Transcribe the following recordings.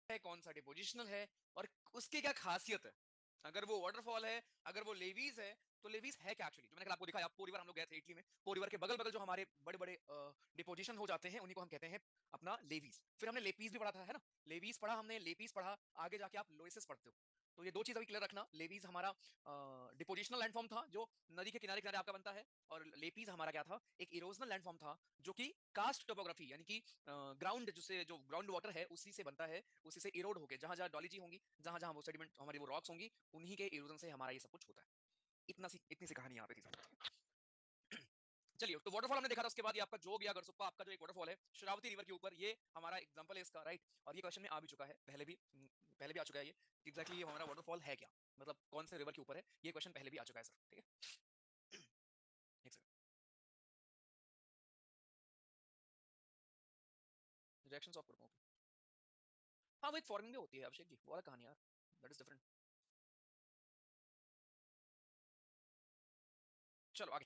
है, कौन सा डिपोजिशनल है और उसकी क्या खासियत है। अगर वो वाटरफॉल है, अगर वो लेवीज है, तो लेवीज है क्या एक्चुअली। जो मैंने कल आपको दिखाया, पोरिवर हम लोग गए थे इटली में, पोरिवर के बगल बगल जो हमारे बड़े बड़े डिपोजिशन हो जाते हैं उन्हीं को हम कहते हैं अपना लेवीज। फिर हमने लेपीज भी पढ़ा था, है ना। लेवीज पढ़ा हमने, लेपीज पढ़ा, आगे जाके आप लोएसिस पढ़ते हो। तो ये दो चीज अभी क्लियर रखना। लेवीज हमारा डिपोजिशनल लैंडफॉर्म था जो नदी के किनारे किनारे आपका बनता है, और लेपीज हमारा क्या था, एक इरोजनल लैंडफॉर्म था जो कि कास्ट टोपोग्राफी यानी कि ग्राउंड जिससे जो ग्राउंड वाटर है उसी से बनता है, उसी से इरोड होके जहां जहां डॉलिजी होंगी, जहां जहां वो सेडिमेंट हमारी वो रॉक्स होंगी, उन्हीं के इरोजन से हमारा ये सब कुछ होता है। इतनी सी कहानी यहाँ पे थी। चलिए, तो वाटरफॉल हमने देखा था। उसके बाद ये आपका जोग या गरसुप्पा आपका जो एक वाटरफॉल है शरावती रिवर के ऊपर, ये हमारा एग्जांपल है इसका, राइट। और ये क्वेश्चन में आ भी चुका है, पहले भी आ चुका है ये, एग्जैक्टली ये हमारा वाटरफॉल है क्या, मतलब कौन से रिवर के ऊपर है, ये क्वेश्चन पहले भी आ चुका है सर, ठीक है। एक सेकंड, रिएक्शंस ऑफ प्रोमो, हाँ वो एक फॉर्मिंग भी होती है अभिषेक जी, वो अलग कहानी यार, दैट इज डिफरेंट। चलो आगे,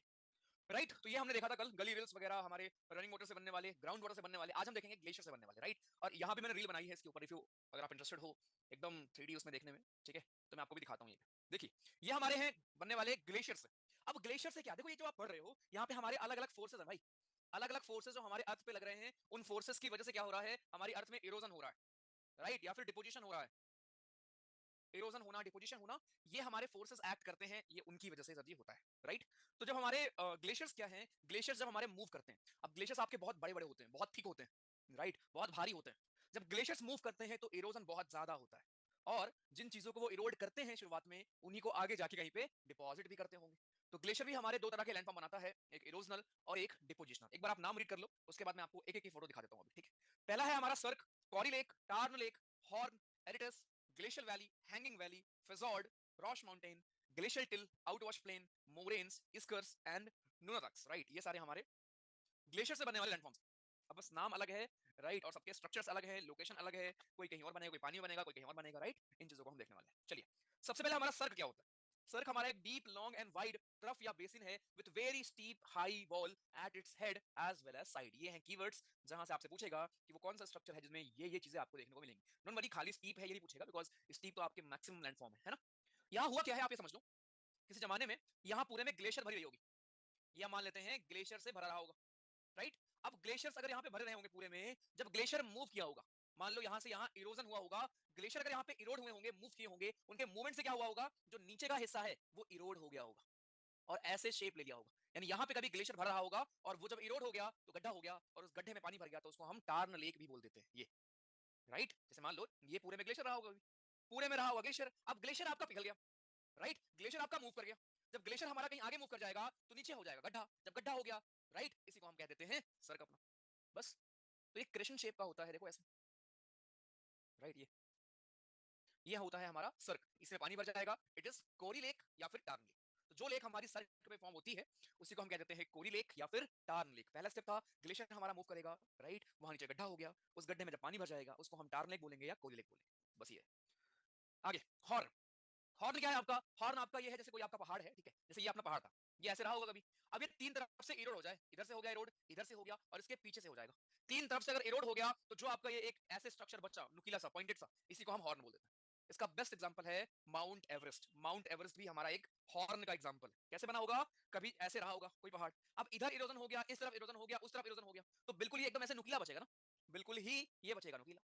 राइट। तो ये हमने देखा था कल, गली रील्स वगैरह हमारे रनिंग वाटर से बनने वाले, ग्राउंड वाटर से बनने वाले, आज हम देखेंगे ग्लेशियर से बनने वाले, राइट। और यहाँ पे मैंने रील बनाई है इसके ऊपर, इफ यू अगर आप इंटरेस्टेड हो एकदम 3D उसमें देखने में, ठीक है, तो मैं आपको भी दिखाता हूँ। ये देखिए, ये हमारे हैं बनने वाले ग्लेशियर से। अब ग्लेशियर से क्या, देखो ये जो आप पढ़ रहे हो यहाँ पे हमारे अलग अलग फोर्सेज है भाई, अलग अलग फोर्सेज जो हमारे अर्थ पे लग रहे हैं, उन फोर्सेज की वजह से क्या हो रहा है, हमारी अर्थ में इरोजन हो रहा है, राइट, या फिर डिपोजिशन हो रहा है। इरोजन होना, डिपोजिशन होना, ये हमारे फोर्सेस एक्ट करते हैं, ये उनकी वजह से जब ये होता है, राइट। तो जब हमारे ग्लेशियर्स क्या हैं, ग्लेशियर्स जब हमारे मूव करते हैं, अब ग्लेशियर्स आपके बहुत बड़े बड़े होते हैं, बहुत थिक होते हैं, राइट, बहुत भारी होते हैं। जब ग्लेशियर्स मूव करते हैं तो इरोजन बहुत ज्यादा होता है, और जिन चीजों को वो इरोड करते हैं शुरुआत में, उन्हीं को आगे जाके कहीं पे डिपॉजिट भी करते होंगे। तो ग्लेशियर भी हमारे दो तरह के लैंडफॉर्म बनाता है, एक इरोजनल और एक डिपोजिशनल। एक बार आप नाम रीड कर लो, उसके बाद मैं आपको एक एक की फोटो दिखा देता हूं अभी, ठीक है। पहला है हमारा cirque, corrie lake, tarn lake, horn, aretes, glacial valley, hanging valley, fjord, roche mountain, glacial till, outwash plain, moraines, eskers and nunataks, right. ये सारे हमारे ग्लेशियर से बनने वाले लैंडफॉर्म्स। अब बस नाम अलग है, राइट, और सबके स्ट्रक्चर्स अलग है, लोकेशन अलग है, कोई कहीं और बनेगा, कोई पानी में बनेगा, कोई कहीं और बनेगा, राइट। इन चीजों को हम देखने वाले हैं। चलिए, सबसे पहले हमारा सर्क क्या होता है। सर्क हमारा एक deep long and wide trough या बेसिन है with very steep high wall at its head as well as side. ये हैं कीवर्ड्स जहां से आपसे पूछेगा कि वो कौन सा स्ट्रक्चर है जिसमें ये चीजें आपको देखने को मिलेंगी। डोंट वरी, खाली स्टीप है ये नहीं पूछेगा, बिकॉज स्टीप तो आपके मैक्सिमम लैंडफॉर्म है ना। यहाँ हुआ क्या है आप ये समझ लो, किसी जमाने में यहाँ पूरे में ग्लेशियर भरी रही होगी, या मान लेते हैं ग्लेशियर से भरा रहा होगा, राइट। अब ग्लेशियर्स अगर यहाँ पे भरे रहे होंगे पूरे में, जब ग्लेशियर मूव किया होगा, मान लो यहाँ से यहाँ इरोजन हुआ होगा, ग्लेशियर अगर यहाँ पे इरोड हुए होंगे, मूव किए होंगे, उनके मूवमेंट से क्या हुआ होगा, जो नीचे का हिस्सा है वो इरोड हो गया होगा और ऐसे शेप ले लिया होगा। यानी यहाँ पे कभी ग्लेशियर भर रहा होगा और वो जब इरोड हो गया तो गड्ढा हो गया, और उस गड्ढे में पानी भर गया, तो उसको हम टार्न लेक भी बोल देते हैं ये, राइट। जैसे मान लो ये पूरे में ग्लेशियर रहा होगा, पूरे में रहा होगा ग्लेशियर, अब ग्लेशियर आपका पिघल गया, राइट, ग्लेशियर आपका मूव कर गया। जब ग्लेशियर हमारा कहीं आगे मूव कर जाएगा तो नीचे हो जाएगा गड्ढा, जब गड्ढा हो गया, राइट, इसी को हम कह देते हैं सर्क अपना, बस। तो ये क्रेशन शेप का होता है, देखो ऐसे, राइट। ये होता है हमारा सर्क, इसमें पानी भर जाएगा, इट इज कोरी लेक या फिर टार्न लेक। तो जो लेक हमारी सर्क में फॉर्म होती है उसी को हम कह देते हैं कोरी लेक या फिर टार्न लेक। पहला स्टेप था, ग्लेशियर हमारा मूव करेगा, राइट, वहां नीचे गड्ढा हो गया, उस गड्ढे में जब पानी भर जाएगा उसको हम टार्न लेक बोलेंगे या कोरी लेक बोलेंगे, बस ये। आगे, हॉर्न। हॉर्न क्या है आपका, हॉर्न आपका ये है जैसे कोई आपका पहाड़ है, ठीक है, जैसे ये अपना पहाड़ था, ये ऐसे रहा होगा कभी। अब ये तीन तरफ से इरोड हो जाए, इधर से हो गया इरोड, इधर से हो गया और इसके पीछे से हो जाएगा। तीन तरफ से अगर इरोड हो गया तो जो आपका ये एक ऐसे स्ट्रक्चर बचा नुकीला सा, पॉइंटेड सा, इसी को हम हॉर्न बोल देते हैं। इसका बेस्ट एग्जांपल है माउंट एवरेस्ट। माउंट एवरेस्ट भी हमारा एक हॉर्न का एग्जांपल है। कैसे बना होगा, कभी ऐसे रहा होगा कोई पहाड़, अब इधर इरोजन हो गया, इस तरफ इरोजन हो गया, उस तरफ इरोजन हो गया, तो बिल्कुल ही एकदम ऐसे नुकीला बचेगा ना, बिल्कुल ही ये बचेगा नुकीला,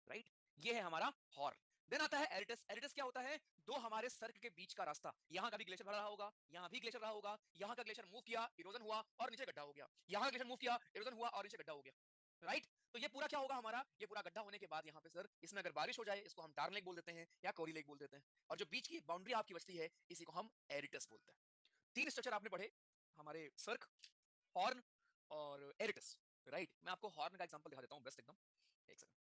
राइट। ये है हमारा हॉर्न। देन आता है एरिटस। एरिटस क्या होता है, दो हमारे सर्क के बीच का रास्ता, यहां का भी ग्लेशियर भरा होगा, यहां भी ग्लेशियर रहा होगा, यहां का ग्लेशियर मूव किया, इरोजन हुआ और नीचे गड्ढा हो गया, यहां ग्लेशियर मूव किया, इरोजन हुआ और नीचे गड्ढा हो गया, राइट। तो ये पूरा क्या होगा हमारा, ये पूरा गड्ढा होने के बाद यहाँ पे सर इसमें अगर बारिश हो जाए, इसको हम टार्न लेक बोल देते हैं या कोरी लेक बोल देते हैं, और जो बीच की बाउंड्री आपकी बचती है इसी को हम एरिटस बोलते हैं। तीन स्ट्रक्चर आपने पढ़े, हमारे सर्क, हॉर्न और एरिटस, राइट। मैं आपको हॉर्न का एग्जांपल दिखा देता हूँ बेस्ट एकदम, एक सेकंड,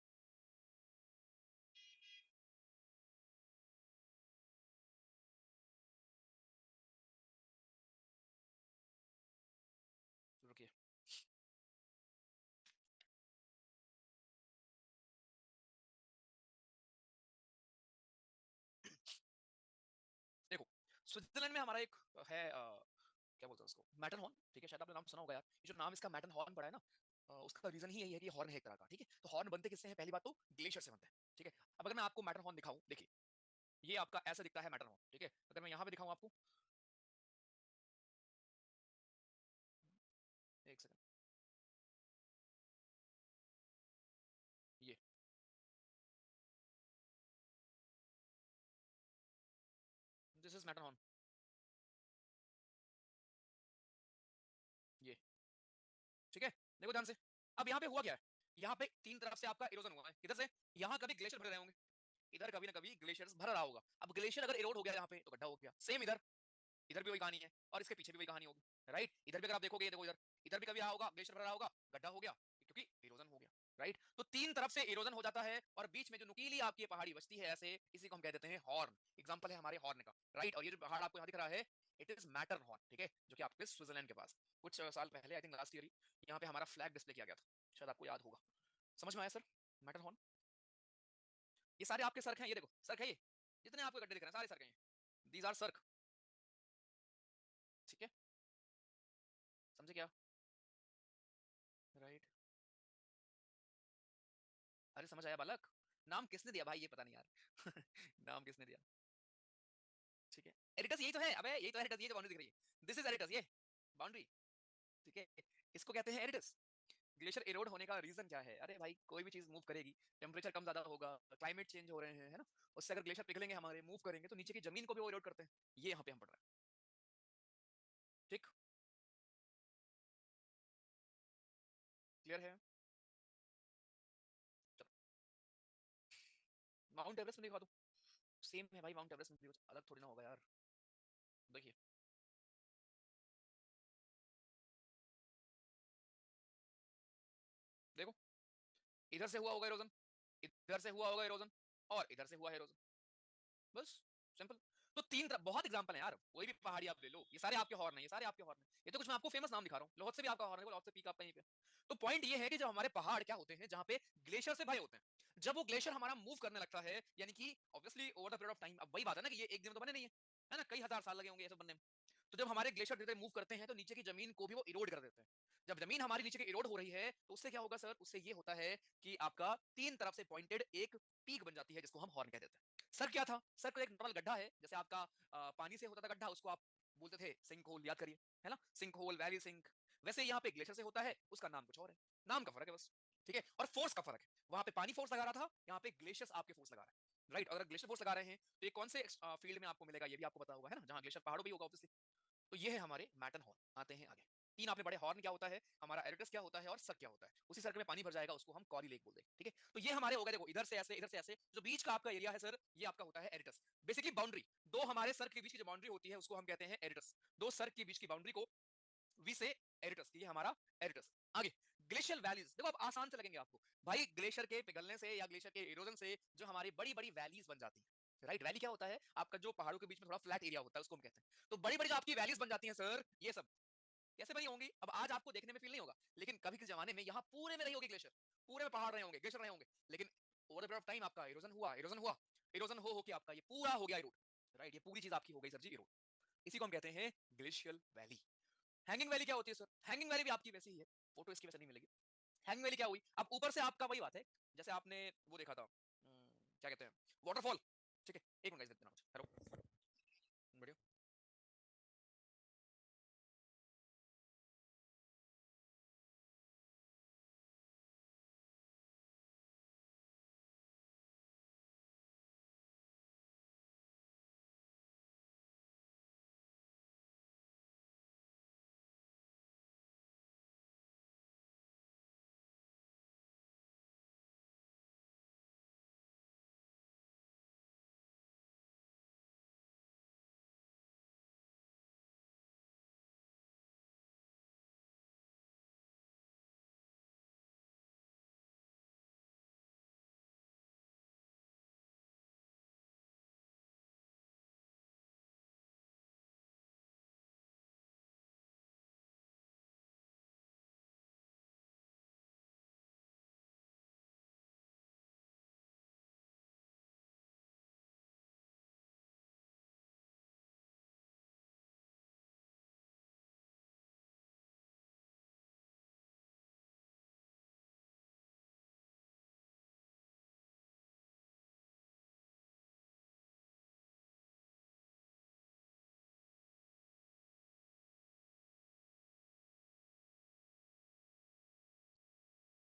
रुकिए। देखो, स्विट्जरलैंड में हमारा एक है क्या बोलते हैं उसको, मैटन हॉर्न, ठीक है, शायद आपने नाम सुना होगा यार। ये जो नाम इसका मैटन हॉर्न पड़ा है ना, उसका रीजन ही यही है कि हॉर्न है एक तरह का, ठीक है। तो हॉर्न बनते किससे हैं, पहली बात तो ग्लेशियर से बनते हैं, अब अगर मैं आपको मैटर हॉर्न दिखाऊं, देखिए ये आपका ऐसा दिखता है मैटर हॉर्न, ठीक है। अगर मैं यहाँ पे दिखाऊं आपको, एक सेकंड, ये दिस इज मैटर हॉर्न, ये ठीक है। देखो ध्यान से, अब यहाँ पे हुआ क्या है, यहाँ पे तीन तरफ से आपका इरोजन हुआ है, किधर से, यहाँ कभी ग्लेशियर भरे रहे होंगे, इधर कभी ना कभी ग्लेशियर्स भर रहा होगा। अब ग्लेशियर अगर इरोड हो गया यहाँ पे तो गड्ढा हो गया। सेम इधर, इधर भी वही कहानी है और इसके पीछे भी वही कहानी होगी, राइट। इधर भी अगर आप देखोगे, देखो इधर, इधर भी कभी रहा होगा, ग्लेशियर भरा होगा, गड्ढा हो गया, क्योंकि इरोजन हो गया, राइट। तो तीन तरफ से इरोजन हो जाता है और बीच में जो नुकीली आपकी पहाड़ी बचती है ऐसे, इसी को हम कह देते हैं हॉर्न। एग्जांपल है हमारे हॉर्न का, राइट। और ये जो पहाड़ आपको यहाँ दिख रहा है, इट इज मैटर हॉर्न, ठीक है, जो कि आपके स्विट्जरलैंड के पास कुछ साल पहले, आई थिंक लास्ट ईयर ही, यहाँ पे हमारा फ्लैग डिस्प्ले किया गया था, शायद आपको याद होगा। समझ में आया सर, मैटर हॉर्न। ये सारे आपके सर्क हैं, ये देखो सर्क है, ये जितने आपको गड्ढे दिख रहे हैं सारे सर्क हैं, दीज आर सर्क, ठीक है। समझे क्या, राइट। अरे समझ आया बालक, नाम किसने दिया भाई ये पता नहीं यार नाम किसने दिया, ठीक है। एरिटस यही तो है, अबे यही तो है एरिटस, ये जो बाउंड्री दिख रही है, दिस इज एरिटस, ये बाउंड्री, ठीक है। इसको कहते हैं एरिटस। ग्लेशियर इरोड होने का रीजन क्या है, अरे भाई कोई भी चीज मूव करेगी, टेम्परेचर कम ज्यादा होगा, क्लाइमेट चेंज हो रहे हैं, है ना, उससे अगर ग्लेशियर पिघलेंगे हमारे, मूव करेंगे तो नीचे की जमीन को भी वो इरोड करते हैं, ये यहाँ पे हम पढ़ रहे हैं, ठीक, क्लियर है। चलो माउंट एवरेस्ट में दिखा दो, सेम है भाई, माउंट एवरेस्ट में भी कुछ अलग थोड़ी ना होगा यार। देखिए देखो, इधर से हुआ होगा इरोजन, इधर से हुआ होगा इरोजन, और इधर से हुआ है इरोजन, बस सिंपल। तो तीन तरह, बहुत एग्जांपल है यार, कोई भी पहाड़ी आप ले लो, ये सारे आपके हॉर्न है, ये सारे आपके हॉर्न है, ये तो कुछ मैं आपको फेमस नाम दिखा रहा हूँ, लोहत से भी आपका हॉर्न है, लोहत से पीक आपका यहीं पे। तो पॉइंट ये है कि जब हमारे पहाड़ क्या होते हैं, जहाँ पे ग्लेशियर से भरे होते हैं, जब वो ग्लेशियर हमारा मूव करने लगता है, यानी कि obviously over the period of time, अब वही बात है ना कि ये एक दिन में तो बने नहीं है ना, कई हजार साल लगे होंगे ये सब बनने में। तो जब हमारे ग्लेशियर धीरे मूव करते हैं तो नीचे की जमीन को भी वो इरोड कर देते हैं। जब जमीन हमारी नीचे की इरोड हो रही है तो उससे क्या होगा सर, उससे ये होता है कि आपका तीन तरफ से पॉइंटेड एक पीक बन जाती है, जिसको हम हॉर्न कह देते हैं। सर क्या था, सर को एक नॉर्मल गड्ढा है, जैसे आपका पानी से होता था गड्ढा, उसको आप बोलते थे सिंक होल, याद करिए, है ना, सिंक होल, वैली सिंक। वैसे यहाँ पे ग्लेशियर से होता है, उसका नाम कुछ और है, नाम का फर्क है बस, ठीक है। और फोर्स का फर्क है, वहां पे पानी फोर्स लगा रहा था, यहाँ पे ग्लेशियर्स आपके फोर्स लगा रहा है, राइट। अगर ग्लेशियर फोर्स लगा रहे हैं तो ये कौन से फील्ड में आपको मिलेगा, ये भी आपको पता होगा, है ना, जहां ग्लेशियर पहाड़ों पे होगा ऑब्वियसली। तो ये है हमारे मैटन हॉर्न। आते हैं आगे, तीन आपने बड़े हॉर्न क्या होता है, हमारा एरिटस क्या होता है, और सर क्या होता है। उसी सर्कल में पानी भर जाएगा, उसको हम कॉरी लेक बोलते हैं, ठीक है। तो ये हमारे हो गए, देखो इधर से ऐसे, इधर से ऐसे, जो बीच का आपका एरिया है सर, ये आपका होता है एरिटस। बेसिकली बाउंड्री, दो हमारे सर के बीच की जो बाउंड्री होती है उसको हम कहते हैं एरिटस। दो सर के बीच की बाउंड्री को वी से एरिटस, ये हमारा एरिटस। आगे ग्लेशियल वैलीज, देखो अब आसान से लगेंगे आपको भाई, ग्लेशियर के पिघलने से या ग्लेशियर के इरोजन से जो हमारी बड़ी बड़ी वैलीज बन जाती है, राइट। वैली क्या होता है, आपका जो पहाड़ों के बीच में थोड़ा फ्लैट एरिया होता है, उसको हम कहते हैं। तो बड़ी बड़ी जो आपकी वैलीज बन जाती हैं सर, ये सब कैसे बनी होंगी, अब आज आपको देखने में फील नहीं होगा, लेकिन कभी के जमाने में यहाँ पूरे में रही होगी ग्लेशियर, पूरे में पहाड़ रहे होंगे, ग्लेशियर रहे होंगे, लेकिन over the period of time आपका इरोजन हुआ, इरोजन हुआ, इरोजन हो के आपका ये पूरा हो गया इरोड, राइट। ये पूरी चीज आपकी हो गई सर जी इरोड, इसी को हम कहते हैं ग्लेशियल वैली। हैंगिंग वैली क्या होती है सर, हैंगिंग वैली भी आपकी वैसी ही है, फोटो इसकी वैसे नहीं मिलेगी। हैंगिंग वैली क्या हुई, अब ऊपर से आपका वही बात है, जैसे आपने वो देखा था, क्या कहते हैं, वाटरफॉल, ठीक है। एक मिनट गाइस, देना मुझे, हेलो, बढ़िया।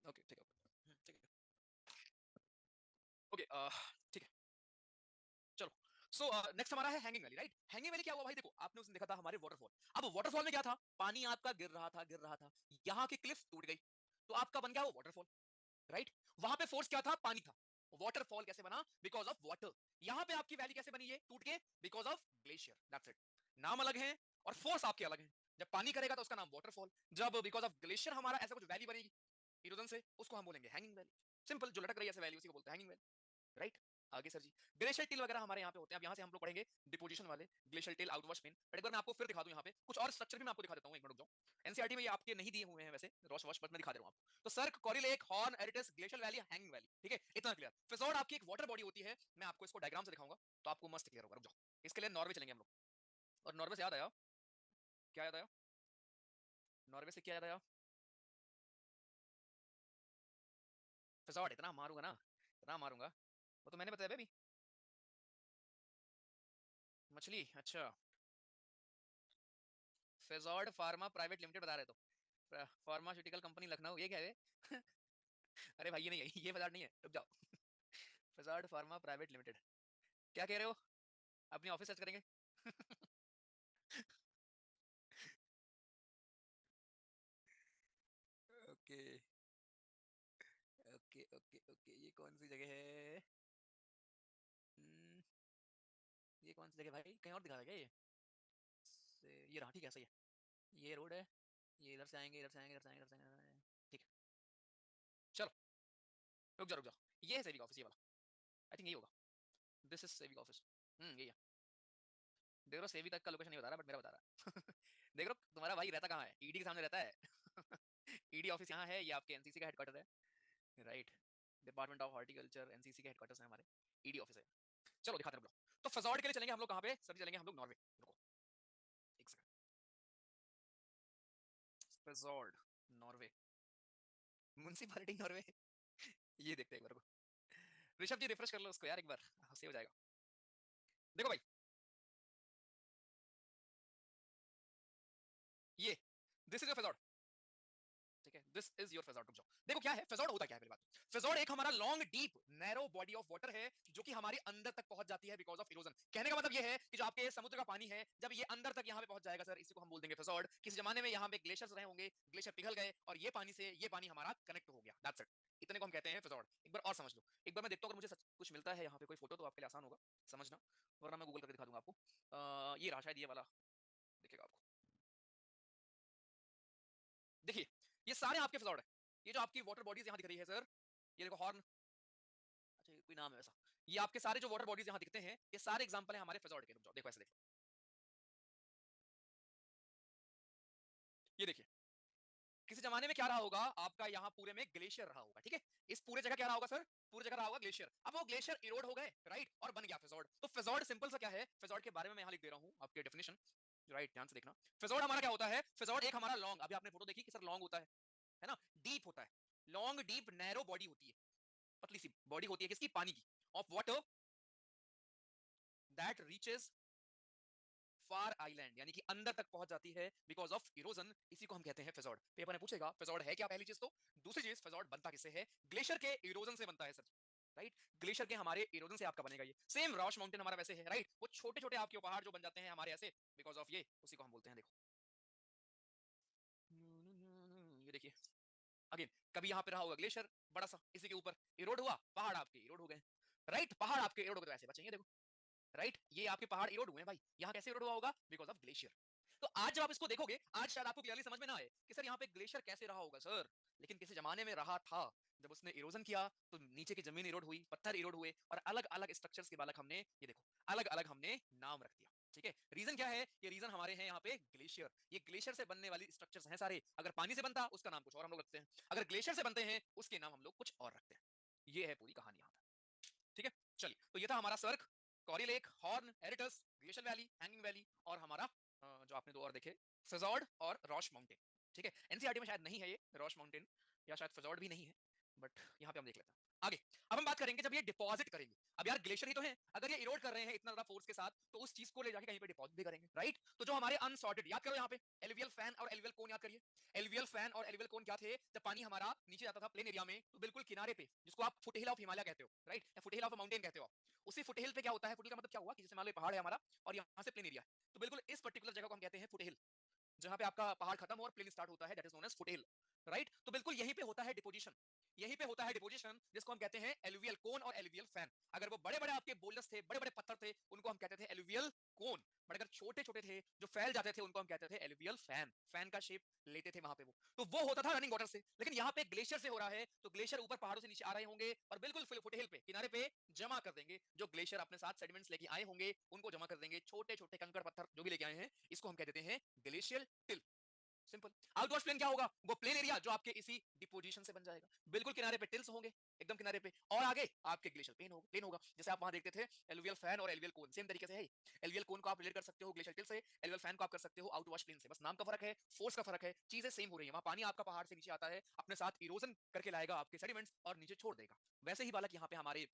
ओके ठीक है, ठीक है, ओके ठीक है, चलो। सो नेक्स्ट हमारा है hanging valley, right. Hanging valley क्या हुआ भाई, देखो आपने उसने देखा था हमारे वाटरफॉल। अब वाटरफॉल में क्या था, पानी आपका गिर रहा था गिर रहा था, यहाँ की क्लिफ टूट गई, तो आपका बन गया वो वाटरफॉल, राइट। वहां पे फोर्स क्या था, पानी था। वाटरफॉल कैसे बना, बिकॉज ऑफ वाटर। यहाँ पे आपकी वैली कैसे बनी है टूट के, because of glacier, that's it. नाम अलग है और फोर्स आपके अलग है। जब पानी करेगा तो उसका नाम वाटरफॉल, जब बिकॉज ऑफ ग्लेशियर हमारा ऐसा कुछ वैली बनेगी इरोजन से, उसको हम बोलेंगे हैंगिंग वैली। सिंपल, जो लटक रही है ऐसे वैली उसी को बोलते हैं हैंगिंग वैली, राइट। आगे सर जी, ग्लेशियर टिल वगैरह हमारे यहाँ पे होते हैं। अब यहाँ से हम लोग पढ़ेंगे डिपोजिशन वाले, glacier till, outward spin. But एक बार मैं आपको फिर दिखा दूं, यहाँ पे कुछ और स्ट्रक्चर भी मैं आपको दिखा देता हूँ, एक मिनट रुक जाओ। एनसीईआरटी में ये आपके नहीं दिए हुए हैं वैसे रॉश वॉश, बट मैं दिखा दे रहा हूँ आपको। तो cirque, corrie lake, horn, aretes, glacier valley, hanging valley, ठीक है, इतना क्लियर। फिजोर्ड आपकी एक वाटर बॉडी होती है, मैं आपको इसको डायग्राम से दिखाऊंगा तो आपको मस्त क्लियर होगा, रुक जाओ। इसके लिए नॉर्वे चलेंगे हम लोग। और नॉर्वे से याद आया, क्या याद आया, नॉर्वे से क्या याद आया, फिजोर्ड। इतना मारूंगा ना, इतना मारूंगा, वो तो मैंने बताया बेबी। मछली, अच्छा। फिजोर्ड फार्मा प्राइवेट लिमिटेड बता रहे, तो फार्मास्यूटिकल कंपनी लखनऊ, ये क्या है अरे भाई ये नहीं है, ये बाजार नहीं है, रुक जाओ फिजोर्ड फार्मा प्राइवेट लिमिटेड, क्या कह रहे हो, अपनी ऑफिस सर्च करेंगे ओके ओके ओके ओके, ये कौन सी जगह है, हम्म, ये कौन सी जगह भाई, कहीं और दिखा रहा है क्या ये, ये रहा, ठीक है सही है, ये रोड है, ये इधर से आएंगे इधर से आएंगे इधर से आएंगे इधर से आएंगे, ठीक है। चलो रुक जा रुक जा, ये है सेविक ऑफिस, ये वाला, आई थिंक यही होगा, दिस इज सेविक ऑफिस, यही है। देख लो सेवी तक का लोकेशन नहीं बता रहा, बट मेरा बता रहा है देख लो तुम्हारा भाई रहता कहाँ है, ईडी के सामने रहता है ईडी ऑफिस यहाँ है, ये आपके एनसीसी का हेडक्वार्टर है, right. Department of horticulture, NCC के हेडक्वार्टर्स है हमारे, ईडी ऑफिस है। चलो दिखाते हैं हम लोग। तो फजॉर्ड के लिए चलेंगे हम लोग कहाँ पे सर, चलेंगे हम लोग नॉर्वे, रुको एक सेकंड। फजॉर्ड, नॉर्वे, म्युनिसिपैलिटी नॉर्वे ये देखते हैं एक बार को, ऋषभ जी रिफ्रेश कर लो उसको यार एक बार, सेव हो जाएगा। देखो भाई, ये दिस इज योर फजॉर्ड, ठीक है, दिस इज योर फेजोड। रुक जाओ, देखो क्या है फेजोड, होता क्या है पहली बात। फेजोड एक हमारा long deep narrow body of water है, जो कि हमारे अंदर तक पहुंच जाती है बिकॉज ऑफ इरोजन। कहने का मतलब ये है कि जो आपके समुद्र का पानी है, जब ये अंदर तक यहाँ पे पहुंच जाएगा सर, इसी को हम बोल देंगे फेजोड। किसी जमाने में यहाँ पे ग्लेशियर्स रहे होंगे, ग्लेशियर पिघल गए और ये पानी से ये पानी हमारा कनेक्ट हो गया, दैट्स इट। इतने को हम कहते हैं फेजोड। एक बार और समझ लो, एक बार मैं देखता हूँ अगर मुझे सच कुछ मिलता है यहाँ पे कोई फोटो, तो आपके लिए आसान होगा समझना, वरना मैं गूगल करके दिखा दूंगा आपको। ये रहा शायद, ये वाला दिखेगा आपको, देखिए ये सारे आपके फेजोड है। ये जो आपकी वाटर बॉडीज यहाँ दिख रही है सर, ये देखो हॉर्न, अच्छा ये कोई नाम है ऐसा, ये आपके सारे जो वाटर बॉडीज यहाँ दिखते हैं, ये सारे एग्जांपल है हमारे फिजॉर्ड के। रुक जाओ, देखो ऐसे देखो, ये देखिए किसी जमाने में क्या रहा होगा आपका, यहाँ पूरे में ग्लेशियर रहा होगा, ठीक है। इस पूरे जगह क्या रहा होगा सर, पूरी जगह रहा होगा ग्लेशियर। अब वो ग्लेशियर इरोड हो गए, राइट, और बन गया फिजॉर्ड। तो फिजॉर्ड सिंपल सा क्या है, फिजॉर्ड के बारे में मैं यहाँ लिख दे रहा हूँ आपके डेफिनेशन, राइट, ध्यान से देखना। फिजॉर्ड हमारा क्या होता है, फिजॉर्ड एक हमारा लॉन्ग, अभी आपने फोटो देखी कि सर लॉन्ग होता है ना, डीप होता है, लॉन्ग डीप नैरो बॉडी होती है, पतली सी बॉडी होती है किसकी, पानी की, of water that reaches far island, यानी कि अंदर तक पहुंच जाती है बिकॉज ऑफ इरोजन, इसी को हम कहते हैं फिजॉर्ड। पेपर में पूछेगा फिजॉर्ड है क्या, पहली चीज तो। दूसरी चीज फिजॉर्ड बनता किससे है, ग्लेशियर के इरोजन से बनता है सर, राइट। ग्लेशियर के हमारे इरोजन से आपका बनेगा ये। सेम रॉश माउंटेन हमारा वैसे है, राइट, वो छोटे छोटे आपके पहाड़ जो बन जाते हैं हमारे ऐसे बिकॉज ऑफ ये, उसी को हम बोलते हैं, देखो ये देखिए अगेन, कभी यहाँ पे रहा होगा ग्लेशियर बड़ा सा, इसी के ऊपर इरोड हुआ, पहाड़ आपके इरोड हो गए, राइट, पहाड़ आपके इरोड हो गए तो ऐसे बचेंगे, देखो, राइट। ये आपके पहाड़ इरोड हुए हैं भाई, यहाँ कैसे इरोड हुआ होगा, बिकॉज ऑफ ग्लेशियर। तो आज जब आप इसको देखोगे, आज शायद आपको क्लियरली समझ में ना आए कि सर यहाँ पे ग्लेशियर कैसे रहा होगा सर, लेकिन किसी जमाने में रहा था। जब उसने इरोजन किया तो नीचे की जमीन इरोड हुई, पत्थर इरोड हुए, और अलग अलग स्ट्रक्चर्स के बालक हमने, ये देखो, अलग अलग हमने नाम रख दिया, ठीक है। रीजन क्या है, ये रीजन हमारे हैं यहाँ पे ग्लेशियर। ये ग्लेशियर से बनने वाली स्ट्रक्चर्स हैं सारे। अगर पानी से बनता उसका नाम कुछ और हम लोग रखते हैं, अगर ग्लेशियर से बनते हैं उसके नाम हम लोग कुछ और रखते हैं। ये है पूरी कहानी यहाँ पे, ठीक है। चलिए, तो ये था हमारा cirque, corrie lake, horn, aretes, glacier valley, hanging valley, और हमारा जो आपने दो और देखे, फिजॉर्ड और रॉश माउंटेन, ठीक है। एनसीईआरटी में शायद नहीं है ये रॉश माउंटेन, या शायद फिजॉर्ड भी नहीं है, बट यहाँ पे हम देख लेते हैं। आगे अब हम बात करेंगे जब ये डिपॉजिट करेंगे। अब यार ग्लेशियर ही तो है, अगर ये इरोड कर रहे हैं इतना ज्यादा फोर्स के साथ तो उस चीज को ले जाके कहीं पे डिपॉजिट भी करेंगे, राइट? तो जो हमारे अनसॉर्टेड, याद करो यहाँ पे एलुवियल फैन और एलुवियल कोन याद करिए। एलुवियल फैन और एलुवियल कोन क्या थे? जब पानी हमारा नीचे जाता था प्लेन एरिया में तो बिल्कुल किनारे पे, जिसको आप फुटहिल ऑफ हिमालय कहते हो, राइट, या फुटहिल ऑफ माउंटेन कहते हो आप, उसी फुटहिल पे क्या होता है? फुटहिल का मतलब क्या हुआ कि जैसे मान लो पहाड़ है हमारा और यहाँ से प्लेन एरिया है, तो बिल्कुल इस पर्टिकुलर जगह को हम कहते हैं फुटहिल, जहां पे आपका पहाड़ खत्म और प्लेन स्टार्ट होता है, that is known as foothill, right? तो बिल्कुल यहीं पे होता है डिपोजिशन, यहीं पे होता है डिपोजिशन, जिसको हम कहते हैं एलुवियल कोन और एलुवियल फैन। अगर वो बड़े बड़े आपके बोल्डर्स थे, बड़े बड़े पत्थर थे, उनको हम कहते थे एलुवियल कोन, बट अगर छोटे छोटे थे जो फैल जाते थे उनको हम कहते थे एलुवियल फैन, फैन का शेप लेते थे वहां पे वो होता था रनिंग वाटर से। लेकिन यहाँ पे ग्लेशियर से हो रहा है, तो ग्लेशियर ऊपर पहाड़ों से नीचे आ रहे होंगे और बिल्कुल फुटहिल पे किनारे पे जमा कर देंगे जो ग्लेशियर अपने साथ सेडिमेंट्स लेके आए होंगे, उनको जमा कर देंगे, छोटे छोटे कंकड़ पत्थर जो भी लेके आए हैं, इसको हम कह देते हैं glacial till. Simple. Outwash plain क्या होगा? वो प्लेन एरिया जो आपके इसी डिपोजिशन से बन जाएगा, बिल्कुल किनारे पे टिल्स होंगे, एकदम किनारे पे, और आगे आपके ग्लेशियल प्लेन होगा, जैसे आप वहां देखते थे एलुवियल फैन और एलुवियल कोन, सेम तरीके से है। एलुवियल कोन को आप रिलेट कर सकते हो ग्लेशियल टिल से, एलुवियल फैन को आप कर सकते हो आउटवॉश प्लेन से, बस नाम का फर्क है, फोर्स का फर्क है, चीजें सेम हो रही है। वहां पानी आपका पहाड़ से नीचे आता है, अपने साथ इरोजन करके लाएगा आपके सेडिमेंट्स और नीचे छोड़ देगा। वैसे ही बालक यहाँ पे हमारे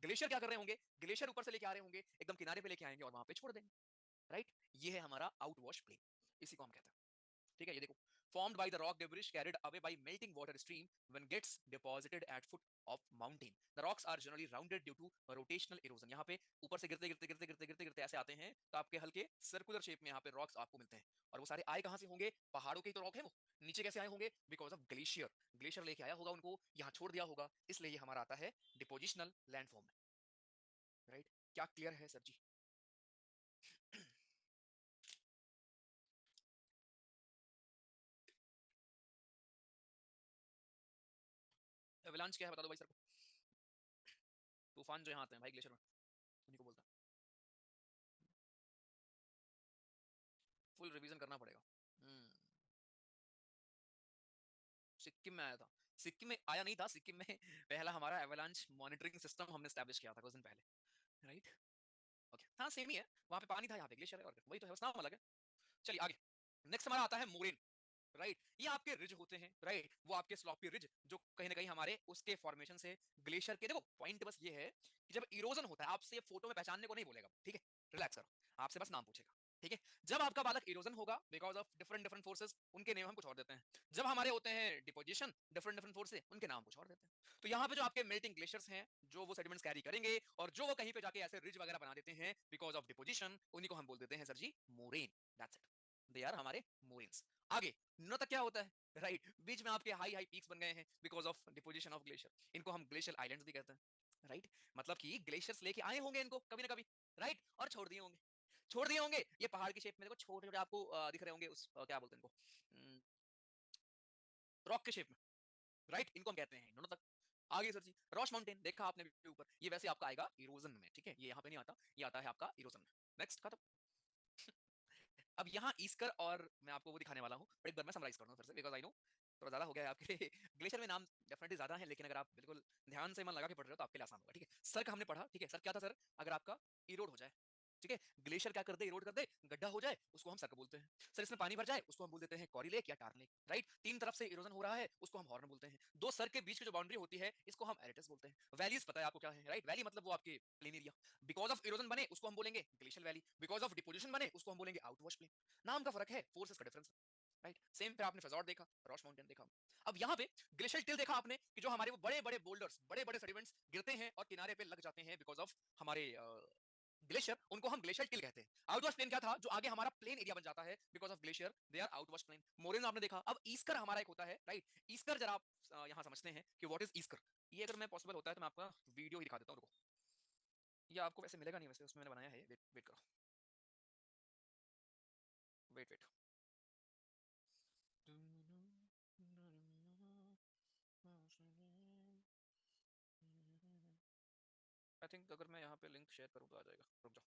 ग्लेशियर क्या कर रहे होंगे? ग्लेशियर ऊपर से लेके आ रहे होंगे, एकदम किनारे पे लेके आएंगे और वहां पे छोड़ देंगे, राइट? ये है हमारा आउटवॉश प्लेन, इसी को हम कहते हैं। ठीक है, ये देखो, formed by the rock debris carried away by melting water stream when gets deposited at foot of mountain. The rocks are generally rounded due to rotational erosion. यहाँ पे ऊपर से गिरते गिरते गिरते गिरते गिरते गिरते ऐसे आते हैं, तो आपके हल्के सर्कुलर शेप में यहाँ पे रॉक्स आपको मिलते हैं। और वो सारे आए कहाँ से होंगे? पहाड़ों के ही तो रॉक है वो, नीचे कैसे आए होंगे? बिकॉज ऑफ ग्लेशियर, ग्लेशियर लेके आया होगा उनको, यहाँ छोड़ दिया होगा, इसलिए ये हमारा आता है डिपोजिशनल लैंडफॉर्म में, राइट? क्या क्लियर है सर जी? एवलांच क्या है बता दो भाई सर को। तूफान जो यहाँ आते हैं भाई ग्लेशियर में, उन्हीं को बोलता है। फुल रिवीजन करना पड़ेगा। सिक्किम में आया था, सिक्किम में आया नहीं था, सिक्किम में पहला हमारा एवलांच मॉनिटरिंग सिस्टम हमने स्टैब्लिश किया था कुछ दिन पहले, राइट? ओके, हाँ सेम ही है, वहां पे पानी था, यहाँ पे ग्लेशियर है, और वही तो है, बस नाम अलग है। चलिए आगे, नेक्स्ट हमारा आता है मोरेन, राइट? ये आपके रिज होते हैं, राइट? वो आपके स्लॉपी रिज जो कहीं ना कहीं हमारे उसके फॉर्मेशन से ग्लेशियर के, देखो पॉइंट बस ये है कि जब इरोजन होता है, आपसे फोटो में पहचानने को नहीं बोलेगा, ठीक है? रिलैक्स करो, आपसे बस नाम पूछेगा, ठीक है? जब आपका बालक इरोजन होगा because of different different forces, उनके नेम हम कुछ और देते हैं। जब हमारे होते हैं डिपोजिशन, डिफरेंट डिफरेंट फोर्स से, उनके नाम कुछ और देते हैं। तो यहाँ पे जो आपके मेल्टिंग ग्लेशियर्स हैं, जो वो सेडिमेंट्स कैरी करेंगे और जो वो कहीं पे जाके ऐसे रिज वगैरह बना देते हैं बिकॉज ऑफ डिपोजिशन, उन्हीं को हम बोल देते हैं sir ji moraine. That's it, they are हमारे मोरेन्स। आगे न्यूनतक क्या होता है? राइट, बीच में आपके हाई हाई पीक्स बन गए हैं because of deposition of glacier, इनको हम ग्लेशियल आइलैंड्स भी कहते हैं, राइट? मतलब कि ग्लेशियर्स लेके आए होंगे इनको कभी ना कभी, राइट, और छोड़ दिए होंगे, छोड़ दिए होंगे ये पहाड़ की शेप में, देखो छोटे छोटे आपको दिख रहे होंगे, उस क्या बोलते हैं इनको, रॉक के शेप में, राइट? इनको हम कहते हैं दोनों तक। आगे सर जी, रॉश माउंटेन देखा आपने भी ऊपर, ये वैसे आपका आएगा इरोजन में, ठीक है? ये यहाँ पे नहीं आता, ये आता है आपका इरोजन में। नेक्स्ट खत्म। अब यहाँ ईस्कर, और मैं आपको वो दिखाने वाला हूँ, पर एक बार मैं समराइज कर दूं फिर से, बिकॉज आई नो थोड़ा ज्यादा हो गया है आपके लिए। ग्लेशियर में नाम डेफिनेटली ज्यादा है, लेकिन अगर आप बिल्कुल ध्यान से मन लगा के पढ़ रहे हो तो आपके लिए आसान होगा, ठीक है? सर का हमने पढ़ा, ठीक है? सर क्या था सर? अगर आपका इरोड हो जाए, ठीक है, ग्लेशियर क्या कर दे? इरोड कर दे, गड्ढा हो जाए, उसको हम सर्क बोलते हैं। सर इसमें पानी भर जाए, उसको हम बोल देते हैं कॉरी लेक या टार लेक, राइट? तीन तरफ से इरोजन हो रहा है, उसको हम हॉर्न बोलते हैं। दो सर के बीच की जो बाउंड्री होती है, इसको हम एरेटस बोलते हैं। वैलीज पता है आपको क्या है, राइट? वैली मतलब वो आपके plain area, because of erosion बने उसको हम बोलेंगे glacial valley, because of deposition बने उसको हम बोलेंगे आउटवॉश प्लेन। नाम का फर्क है, फोर्सेस का डिफरेंस, राइट? सेम पे आपने फेजोर्ड देखा, रॉश माउंटेन देखा। अब यहाँ पे ग्लेशियल टिल देखा आपने कि जो हमारे वो बड़े बड़े बोल्डर्स, बड़े बड़े सेडिमेंट्स गिरते हैं और किनारे पे लग जाते हैं बिकॉज ऑफ हमारे ग्लेशियर, उनको हम ग्लेशियल टिल कहते हैं। आउटवॉश प्लेन क्या था? जो आगे हमारा प्लेन एरिया बन जाता है because of glacier, they are outwash plain. Moraine आपने देखा। अब ईस्कर हमारा एक होता है, राइट? ईस्कर जरा आप यहाँ समझते हैं कि व्हाट इज ईस्कर। ये अगर मैं पॉसिबल होता है तो मैं आपका वीडियो ही दिखा देता हूँ, रुको। ये आपको वैसे मिलेगा नहीं, वैसे उसमें मैंने बनाया है, वेट वेट करो, वेट वेट। आई थिंक अगर मैं यहाँ पे लिंक शेयर करूँ तो आ जाएगा, रुक जाओ।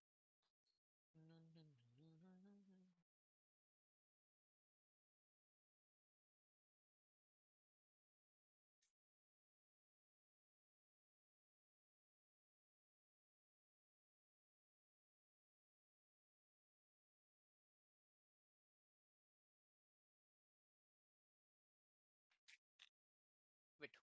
वेट,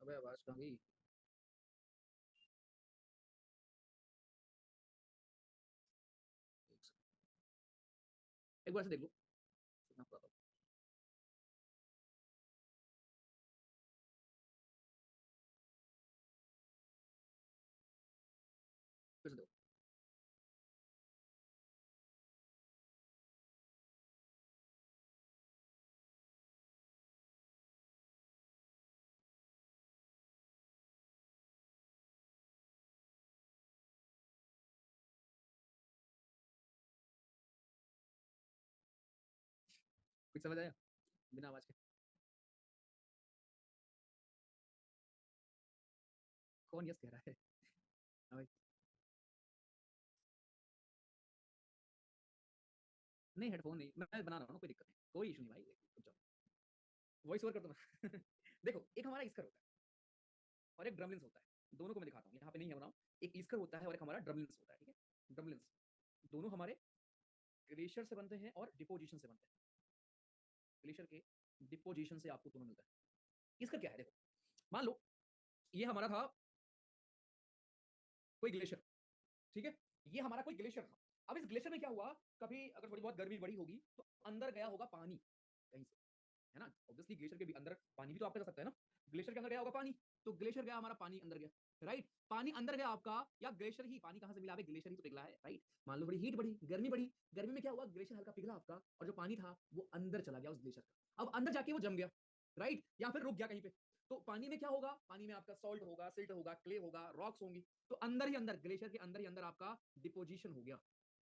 अबे आवाज कहाँ गई? एक बार से देख लो, मैं आपको बताता हूँ। फिर से देखो। कुछ समझ आया बिना आवाज के? कौन यस कह रहा है? हाँ भाई। नहीं, हेडफोन नहीं, मैं बना रहा हूँ ना, कोई दिक्कत नहीं, कोई इशू नहीं भाई, रुक जाओ। वॉइस ओवर कर दो ना। देखो, एक हमारा ईस्कर होता है और एक ड्रमलिन्स होता है। दोनों को मैं दिखाता हूँ, यहाँ पे नहीं है बनाओ। एक ईस्कर होता है और एक हमारा ड्रमलिन्स होता है, ठीक है। ड्रमलिन्स दोनों हमारे ग्लेशियर से बनते हैं और डिपोजिशन से बनते हैं। ग्लेशियर के डिपोजिशन से आपको दोनों मिलता है। ईस्कर क्या है, देखो, मान लो ये हमारा था कोई ग्लेशियर, ठीक है। ये हमारा कोई ग्लेशियर था। अब इस ग्लेशियर में क्या हुआ, कभी अगर थोड़ी बहुत गर्मी बढ़ी होगी तो अंदर गया होगा पानी कहीं से, है ना। ऑब्वियसली ग्लेशियर के भी अंदर पानी भी तो आपका जा सकता है ना। ग्लेशियर के अंदर गया होगा पानी, तो ग्लेशियर गया हमारा, पानी अंदर गया, राइट। पानी अंदर गया आपका, या ग्लेशियर ही, पानी कहां से मिला, ग्लेशियर ही तो पिघला है, राइट। मान लो बड़ी हीट बढ़ी, गर्मी बढ़ी, गर्मी में क्या हुआ, ग्लेशियर हल्का पिघला आपका, और जो पानी था वो अंदर चला गया उस ग्लेशियर का। अब अंदर जाके वो जम गया, राइट, या फिर रुक गया कहीं पे। तो पानी में क्या होगा, पानी में आपका सॉल्ट होगा, सिल्ट होगा, क्ले होगा, रॉक्स होंगी। तो अंदर ही अंदर, ग्लेशियर के अंदर ही अंदर आपका डिपोजिशन हो गया।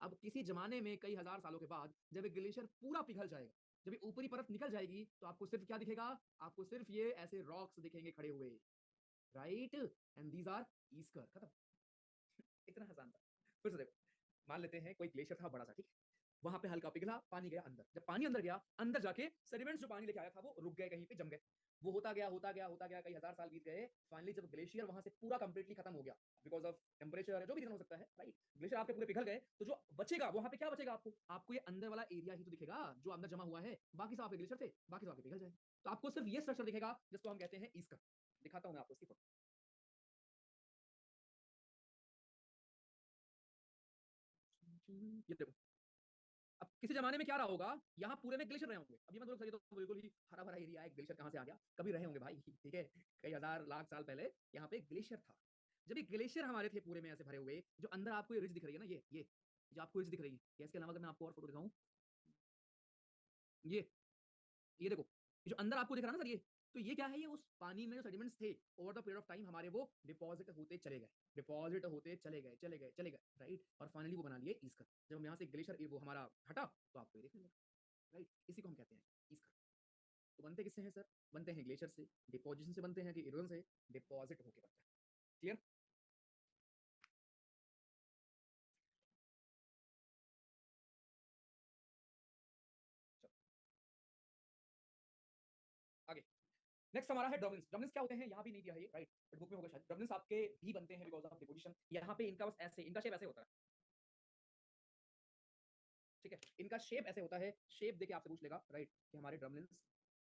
अब किसी जमाने में कई हजार सालों के बाद जब एक ग्लेशियर पूरा पिघल जाएगा, जब ये ऊपरी परत निकल जाएगी, तो आपको सिर्फ क्या दिखेगा, आपको सिर्फ ये ऐसे रॉक्स दिखेंगे खड़े हुए, राइट। एंड दीज आर ईस्कर, खत्म। इतना आसान था। फिर से देखो, मान लेते हैं कोई ग्लेशियर था बड़ा सा, ठीक है। वहां पे हल्का पिघला, पानी गया अंदर, जब पानी अंदर गया, अंदर जाके सेडिमेंट्स जो पानी लेके आया था वो रुक गए कहीं पे, जम गए। वो होता गया होता गया होता गया, कई हजार साल बीत गए। फाइनली जब ग्लेशियर वहां से पूरा कंप्लीटली खत्म हो गया, बिकॉज ऑफ टेम्परेचर, जो भी रीजन हो सकता है, राइट, ग्लेशियर आपके पूरे पिघल गए, तो जो बचेगा वहां पे क्या बचेगा, आपको आपको ये अंदर वाला एरिया ही तो दिखेगा जो अंदर जमा हुआ है। बाकी सब आपके ग्लेशियर थे, बाकी सब आपके पिघल जाए। तो आपको सिर्फ ये स्ट्रक्चर दिखेगा जिसको हम कहते हैं ईस्कर। दिखाता हूं मैं आपको इसकी फोटो। ये देखो, अब किसी जमाने में क्या रहा होगा, यहाँ पूरे में ग्लेशियर रहे होंगे। अभी मैं तो ये तो बिल्कुल ही हरा भरा एरिया है, ग्लेशियर कहाँ से आ गया, कभी रहे होंगे भाई, ठीक है। कई हजार लाख साल पहले यहाँ पे ग्लेशियर था। जब ये ग्लेशियर हमारे थे पूरे में ऐसे भरे हुए, जो अंदर आपको ये रिज दिख रही है ना, ये जो आपको रिज दिख रही है, इसके अलावा अगर मैं आपको और फोटो दिखाऊं, ये ये देखो, ये जो अंदर आपको दिख रहा है ना सर, ये तो ये क्या है, ये उस पानी में जो सेडिमेंट्स थे, over the period of time हमारे वो डिपॉजिट होते चले गए, डिपॉजिट होते चले गए, चले गए, चले गए, राइट। और फाइनली वो बना लिए ईस्कर। जब हम यहाँ से ग्लेशियर वो हमारा हटा, तो आपको ये देखने लगा, राइट। इसी को हम कहते हैं ईस्कर। तो बनते किससे हैं सर, बनते हैं ग्लेशियर से। डिपोजिशन से बनते हैं कि इरोजन से, डिपॉजिट होके बनता है। क्लियर? चलो आगे। नेक्स्ट हमारा है ड्रमलिन्स। ड्रमलिन्स क्या होते हैं, यहाँ भी नहीं दिया है ये, राइट, बट बुक में होगा शायद। ड्रमलिन्स आपके भी बनते हैं बिकॉज ऑफ डिपोजिशन। यहाँ पे इनका बस ऐसे, इनका शेप ऐसे होता है, ठीक है। इनका शेप ऐसे होता है, शेप देके आपसे पूछ लेगा, राइट, कि हमारे ड्रमलिन्स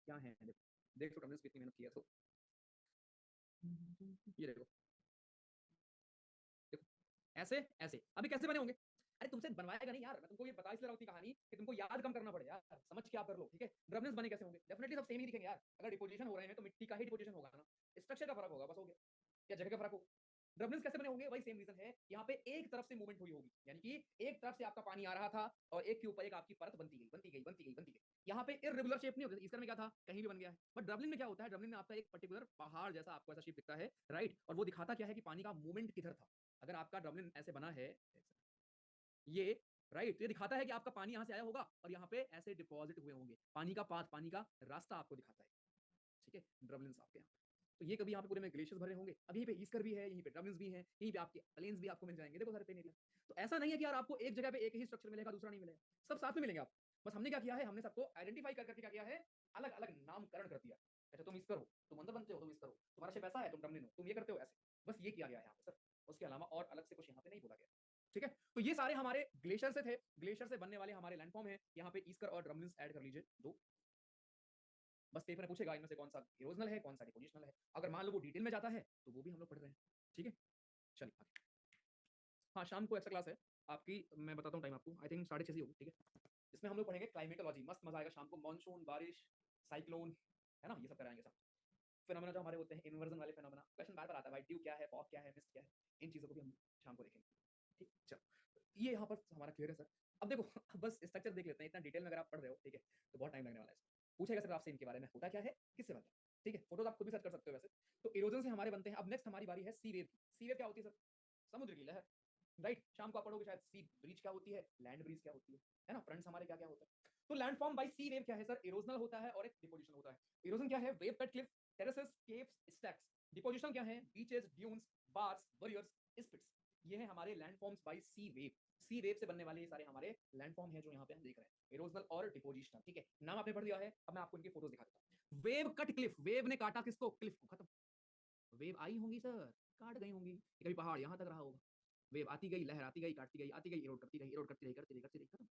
क्या है। देखो, देखो ड्रमलिन्स कितनी मेहनत की है। तो ये देखो, देखो, ऐसे ऐसे। अभी कैसे बने होंगे, अरे तुमसे बनवाएगा नहीं यार, मैं तुमको ये बता इसलिए रहा हूँ इतनी कहानी कि तुमको याद कम करना पड़े यार, समझ के आप कर लो, ठीक है। ड्रमलिन्स बने कैसे होंगे, डेफिनेटली सब सेम ही दिखेंगे यार। अगर डिपोजिशन हो रहे हैं तो मिट्टी का ही डिपोजिशन होगा ना, स्ट्रक्चर का फर्क होगा, बस हो गया, या जगह का फर्क होगा। ड्रमलिन्स कैसे बने होंगे, वही सेम रीजन है। यहाँ पे एक तरफ से मूवमेंट हुई होगी, यानी कि एक तरफ से आपका पानी आ रहा था और एक के ऊपर एक आपकी परत बनती गई, बनती गई, बनती गई, बनती गई। यहाँ पे इरेगुलर शेप नहीं होती, इसका में क्या था, कहीं भी बन गया है। बट ड्रमलिन में क्या होता है, ड्रमलिन में आपका एक पर्टिकुलर पहाड़ जैसा आपको ऐसा शेप दिखता है, राइट। और वो दिखाता क्या है कि पानी का मूवमेंट किधर था। अगर आपका ड्रमलिन ऐसे बना है, ये, राइट, तो ये दिखाता है कि आपका पानी यहाँ से आया होगा और यहाँ पे ऐसे डिपॉजिट हुए होंगे। पानी का पाथ, पानी का रास्ता आपको दिखाता है, ठीक है, ड्रमलिन्स आपके यहाँ पे। तो ये कभी यहाँ पे पूरे में ग्लेशियर्स भरे होंगे। अब यहीं पे ईस्कर भी है, यहीं पे ड्रमलिन्स भी है, यहीं पे आपके प्लेन्स भी आपको मिल जाएंगे, देखो सारे प्लेन एरिया। तो ऐसा नहीं है कि यार आपको एक जगह पे एक ही स्ट्रक्चर मिलेगा, दूसरा नहीं मिलेगा, सब साथ में मिलेंगे आपको। बस हमने क्या किया है, हमने सबको आइडेंटिफाई कर करके क्या किया है, अलग अलग नामकरण कर दिया। अच्छा तुम ईस्कर हो, तुम अंदर बनते हो, तुम ईस्कर हो, तुम्हारा शेप ऐसा है, तुम ड्रमलिन हो, तुम ये करते हो ऐसे। बस ये किया गया है यहाँ पे सर, उसके अलावा और अलग से कुछ यहाँ पे नहीं बोला गया, ठीक है। तो ये सारे हमारे ग्लेशियर से थे, ग्लेशियर से बनने वाले हमारे लैंडफॉर्म है। यहाँ पे ईस्कर और ड्रमलिन्स ऐड कर लीजिए, दो। बस पेपर में पूछेगा इनमें से कौन सा इरोजनल है, कौन सा डिपोजिशनल है। अगर मान लो वो डिटेल में जाता है तो वो भी हम लोग पढ़ रहे हैं, ठीक है। चलिए आगे। हाँ, शाम को एक्स्ट्रा क्लास है आपकी, मैं बताता हूँ टाइम आपको, आई थिंक 6:30 ही होगी, ठीक है। इसमें हम लोग पढ़ेंगे क्लाइमेटोलॉजी, मस्त मजा आएगा शाम को। मॉनसून, बारिश, साइक्लोन, है ना, ये सब कराएंगे सब। फेनोमेना जो हमारे होते हैं, इन्वर्जन वाले फेनोमेना, क्वेश्चन बार बार आता है भाई, ड्यू क्या है, फॉग क्या है, मिस्ट क्या है, इन चीज़ों को भी हम शाम को देखेंगे, ठीक। चलो, ये यहाँ पर हमारा क्लियर है सर। अब देखो बस स्ट्रक्चर देख लेते हैं, इतना डिटेल में अगर आप पढ़ रहे हो, ठीक है, तो बहुत टाइम लगने वाला है इसमें। पूछेगा सर आपसे इनके बारे में, होता क्या है, किससे बनता है, ठीक है। फोटोज आप खुद भी सर्च कर सकते हो वैसे। तो इरोजन से हमारे बनते हैं। अब नेक्स्ट हमारी बारी है सी वेव की। सी वेव क्या होती है सर? समुद्र की लहर, राइट। शाम को आप पढ़ोगे शायद सी ब्रीज क्या होती है, लैंड ब्रीज क्या होती है ना, फ्रंट्स हमारे क्या क्या होता है। तो लैंडफॉर्म बाय सी वेव क्या है सर? इरोजनल होता है और एक डिपोजिशन होता है। इरोजन क्या है? Wave cut cliff, terraces, caves, stacks. Deposition क्या है? Beaches, dunes, bars, barriers, spits. ये है हमारे landforms by sea wave. Sea wave से बनने वाले ये सारे हमारे लैंडफॉर्म है जो यहाँ पे हम देख रहे हैं, इरोजनल और डिपोजिशनल, ठीक है। नाम आपने पढ़ लिया है, अब मैं आपको इनके फोटोज दिखा देता हूँ। वेव कट क्लिफ, वेव ने काटा किसको? क्लिफ को, खत्म। वेव आई होंगी सर, काट गई होंगी, कभी पहाड़ यहाँ तक रहा होगा। वेव आती गई, लहर आती गई, काटती गई, आती गई, इरोड करती रही, इरोड करती रही, करती रही, करती रही, खत्म,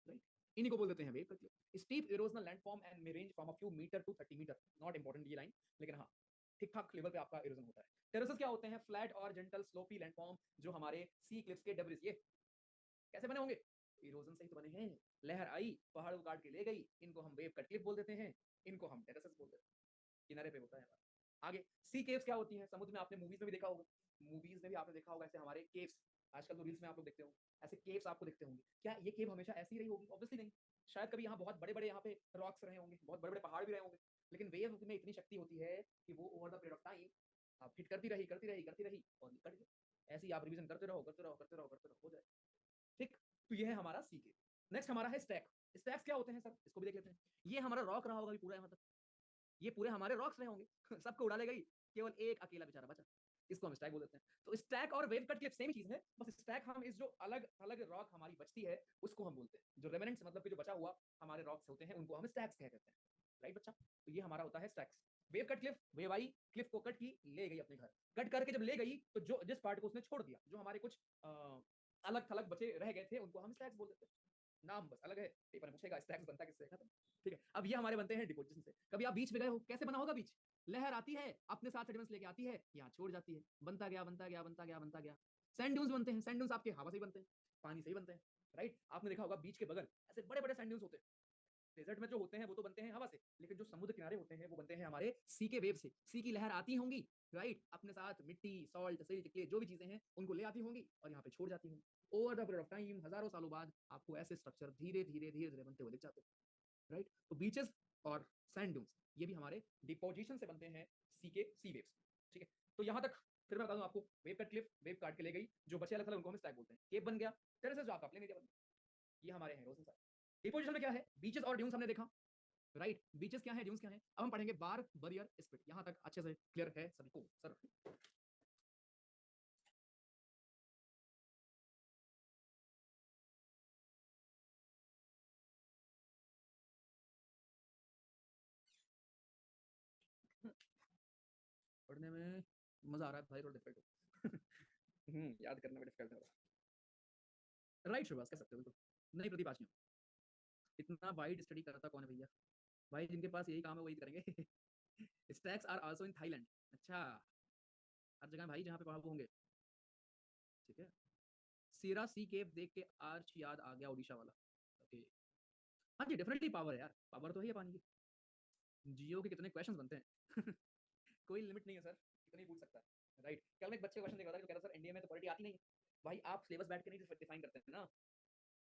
राइट। इन्हीं को बोल देते हैं wave cut. Steep erosional landform and may range from a few metre to 30 metre. Not important ये लाइन, लेकिन हाँ, ठीक ठाक लेवल पे आपका इरोजन होता है। टेरेसेस क्या होते हैं? फ्लैट और जेंटल स्लोपी लैंडफॉर्म, जो हमारे सी क्लिफ्स के डेब्रिस, ये कैसे बने होंगे? इरोजन से ही तो बने हैं। लहर आई, पहाड़ को काट के ले गई, इनको हम वेव कट क्लिफ बोल देते हैं, इनको हम टेरेसेस बोल देते हैं। किनारे पे होता है हमारा। आगे सी केव्स क्या होती हैं? समुद्र में, आपने मूवीज में भी देखा होगा, मूवीज में भी आपने देखा होगा ऐसे हमारे केव्स। आजकल तो रील्स में आप लोग देखते हो ऐसे केव्स आपको दिखते होंगे। क्या ये केव हमेशा ऐसी रही होगी? ऑब्वियसली नहीं। शायद कभी यहाँ बहुत बड़े बड़े यहाँ पे रॉक्स रहे होंगे, बहुत बड़े बड़े पहाड़ भी रहे होंगे, लेकिन वेव में इतनी शक्ति होती है कि वो over the period of time आप हिट करती रही, करती रही, करती रही और निकट गई। ऐसे ही आप रिवीजन करते रहो, करते रहो, करते रहो, करते रहो, हो जाए, ठीक। तो ये है हमारा सी केव। नेक्स्ट हमारा है स्टैक। स्टैक्स क्या होते हैं सर? इसको भी देख लेते हैं। ये हमारा रॉक रहा होगा पूरा यहाँ तक, ये पूरे हमारे रॉक्स रहे होंगे सबको उड़ा ले गई, केवल एक अकेला बेचारा बचा, इसको हम स्टैक बोल देते हैं। तो स्टैक और वेव कट क्लिफ सेम चीज है, बस स्टैक हम इस जो अलग अलग रॉक हमारी बचती है उसको हम बोलते हैं। जो रेमेनेंट्स मतलब कि जो बचा हुआ हमारे रॉक्स होते हैं उनको हम स्टैक्स कहते हैं, राइट बच्चा। तो ये हमारा होता है stacks. Wave cut cliff, wave आई, क्लिफ को कट की, ले गई अपने घर। कट करके जब ले गई तो जो जिस पार्ट को उसने छोड़ दिया, जो हमारे कुछ अलग थलग बचे रह गए थे, उनको हम स्टैक्स बोल देते हैं। नाम बस अलग है, पेपर में पूछेगा स्टैक्स बनता किससे, खत्म, ठीक है। अब ये हमारे बनते हैं डिपोजिशन से। कभी आप बीच में गए हो, कैसे बना होगा बीच? लहर आती है, अपने साथ सेडिमेंट्स लेके आती है, यहाँ छोड़ जाती है, बनता गया, बनता गया, बनता गया, बनता गया। सैंड ड्यून्स बनते हैं। सैंड ड्यून्स आपके हवा से ही बनते हैं, पानी से ही बनते हैं, राइट। आपने देखा होगा बीच के बगल ऐसे बड़े बड़े सैंड ड्यून्स होते हैं। डेजर्ट में जो होते हैं वो तो बनते हैं हवा से, लेकिन जो समुद्र किनारे होते हैं वो बनते हैं हमारे सी के वेव से। सी की लहर आती होंगी, राइट, अपने साथ मिट्टी, सॉल्ट, सिल्ट, क्ले, जो भी चीजें हैं उनको ले आती होंगी और यहाँ पे छोड़ जाती होंगी। Over the period of time, हजारों सालों बाद आपको ऐसे स्ट्रक्चर धीरे धीरे धीरे धीरे बनते हुए दिख जाते हैं, राइट। तो बीचेस और सैंड ड्यून्स ये भी हमारे डिपोजिशन से बनते हैं, सी के सी वेव्स, ठीक है। तो यहाँ तक फिर मैं बता दूं आपको, वेव कट क्लिफ, वेव काट के ले गई, जो बचे अलग थलग उनको हम स्टैक बोलते हैं। केप बन गया, टेरेसेस जो आपका प्लेन एरिया बन गया, ये हमारे हैं रोजन साइड। डिपोजिशन में क्या है? बीचेस और ड्यून्स हमने देखा, राइट। बीचेस क्या है, ड्यून्स क्या है, अब हम पढ़ेंगे बार, बरियर, स्पिट। यहां तक अच्छे से क्लियर है सभी को सर? पढ़ने में मजा आ रहा है भाई, थोड़ा डिफिकल्ट हो याद करना में डिफिकल्ट है, राइट। शुभाष कह सकते हो बिल्कुल। नहीं प्रदीप, आज नहीं हो। इतना वाइड स्टडी करता कौन है भैया? भाई जिनके पास यही काम है वही करेंगे stacks are also in Thailand. अच्छा, हर जगह भाई जहाँ पे पढ़ा वो होंगे, ठीक है। सीरा सी केव देख के आर्च याद आ गया, उड़ीसा वाला, ओके। हाँ जी, डेफिनेटली पावर है यार, पावर तो है पानी की। जियो के कितने क्वेश्चंस बनते हैं कोई लिमिट नहीं है सर, कितने ही पूछ सकता है, राइट। कल मैं एक बच्चे क्वेश्चन देख रहा था जो कह रहा सर इंडिया में तो पॉलिटी आती नहीं है। भाई आप सिलेबस बैठ के नहीं डिफाइन करते हैं ना,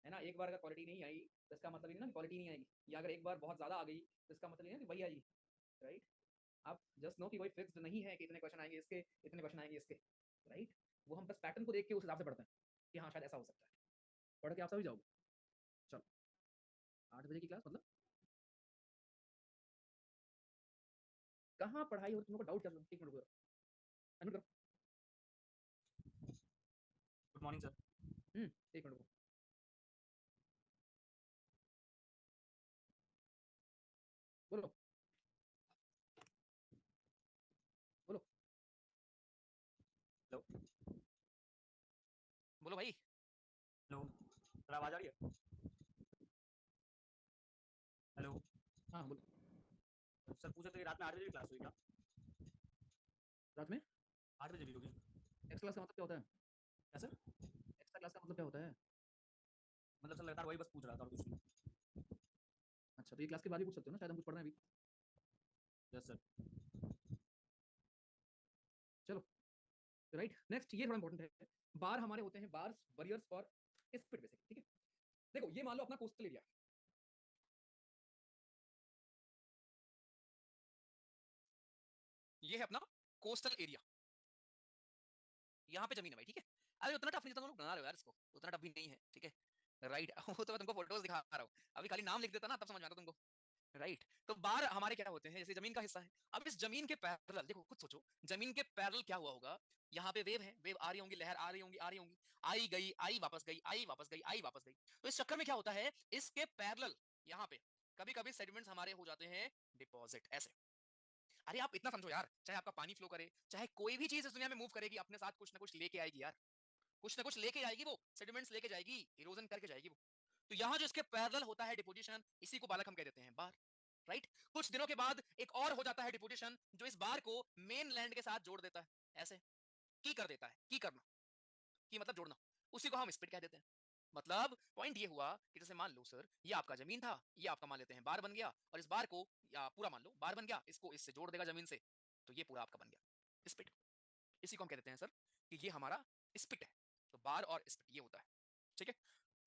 है ना। एक बार अगर क्वालिटी नहीं आई तो इसका मतलब ये नहीं ना क्वालिटी नहीं आएगी, या अगर एक बार बहुत ज्यादा आ गई तो इसका मतलब ये ना कि वही आएगी, राइट। आप जस्ट नो कि कोई फिक्स्ड नहीं है कि इतने क्वेश्चन आएंगे इसके, इतने क्वेश्चन आएंगे इसके, राइट। वो हम बस पैटर्न को देख के उस हिसाब से पढ़ते हैं कि हाँ शायद ऐसा हो सकता है। पढ़ के आप सभी जाओगे। चलो, 8 बजे की क्लास मतलब कहाँ पढ़ाई हो, तुम लोग को डाउट कर लो, एक मिनट रुको, अनम्यूट करो। Good morning sir. एक मिनट रुको, बोलो बोलो। हेलो बोलो भाई। हेलो, सर आवाज आ रही है? हेलो। हाँ बोलो। सर पूछा था कि रात में 8 बजे क्लास हुई क्या? रात में 8 बजे भी होगी एक्स्ट्रा क्लास का मतलब क्या होता है? क्या सर? एक्स्ट्रा क्लास का मतलब क्या होता है? मतलब सर लगातार वही बस पूछ रहा था और कुछ नहीं। अच्छा, तो ये क्लास के बाद भी पूछ सकते हो ना, शायद हम कुछ पढ़ रहे हैं अभी। Yes sir. चलो, राइट, नेक्स्ट ये थोड़ा इंपॉर्टेंट है। बार हमारे होते हैं बार्स, बरियर्स और स्पिट बेसिकली, ठीक है। देखो ये मान लो अपना कोस्टल एरिया, ये है अपना कोस्टल एरिया, यहाँ पे जमीन है भाई, ठीक है। अरे उतना टफ नहीं जितना तुम लोग बना रहे हो यार, इसको उतना टफ भी नहीं है, ठीक है। राइट वो तो मैं तुमको फोटोज दिखा रहा हूँ, अभी खाली नाम लिख देता ना तब समझ में आता तुमको। राइट तो बार हमारे क्या होते हैं, जैसे जमीन का हिस्सा है। अब इस जमीन के पैरेलल देखो, खुद सोचो, जमीन के पैरेलल क्या हुआ होगा। यहाँ पे वेव है, वेव आ रही होंगी, लहर आ रही होंगी, आ रही होंगी, आई गई, आई वापस गई, आई वापस गई, आई वापस गई। तो इस चक्कर में क्या होता है, इसके पैरेलल यहाँ पे कभी कभी सेडिमेंट्स हमारे हो जाते हैं डिपॉजिट, ऐसे। अरे आप इतना समझो यार, चाहे आपका पानी फ्लो करे, चाहे कोई भी चीज इस दुनिया में मूव करेगी, अपने साथ कुछ ना कुछ लेके आएगी यार, कुछ ना कुछ लेके जाएगी, वो सेडिमेंट्स लेके जाएगी, इरोजन करके जाएगी वो। तो यहाँ जो इसके पैरेलल होता है डिपोजिशन, इसी को बालक हम कह देते हैं बार। राइट कुछ दिनों के बाद एक और हो जाता है डिपोजिशन, जो इस बार को मेन लैंड के साथ जोड़ देता है, ऐसे की कर देता है, की करना, की मतलब जोड़ना, उसी को हम स्पिट कह देते हैं। मतलब पॉइंट ये हुआ कि जैसे मान लो सर, ये आपका जमीन था, ये आपका मान लेते हैं बार बन गया, और इस बार को या पूरा मान लो बार बन गया, इसको इससे जोड़ देगा जमीन से, तो ये पूरा आपका बन गया स्पिट। इसी को हम कह देते हैं सर कि ये हमारा स्पिट है। तो बार और स्पिट ये होता है, ठीक है।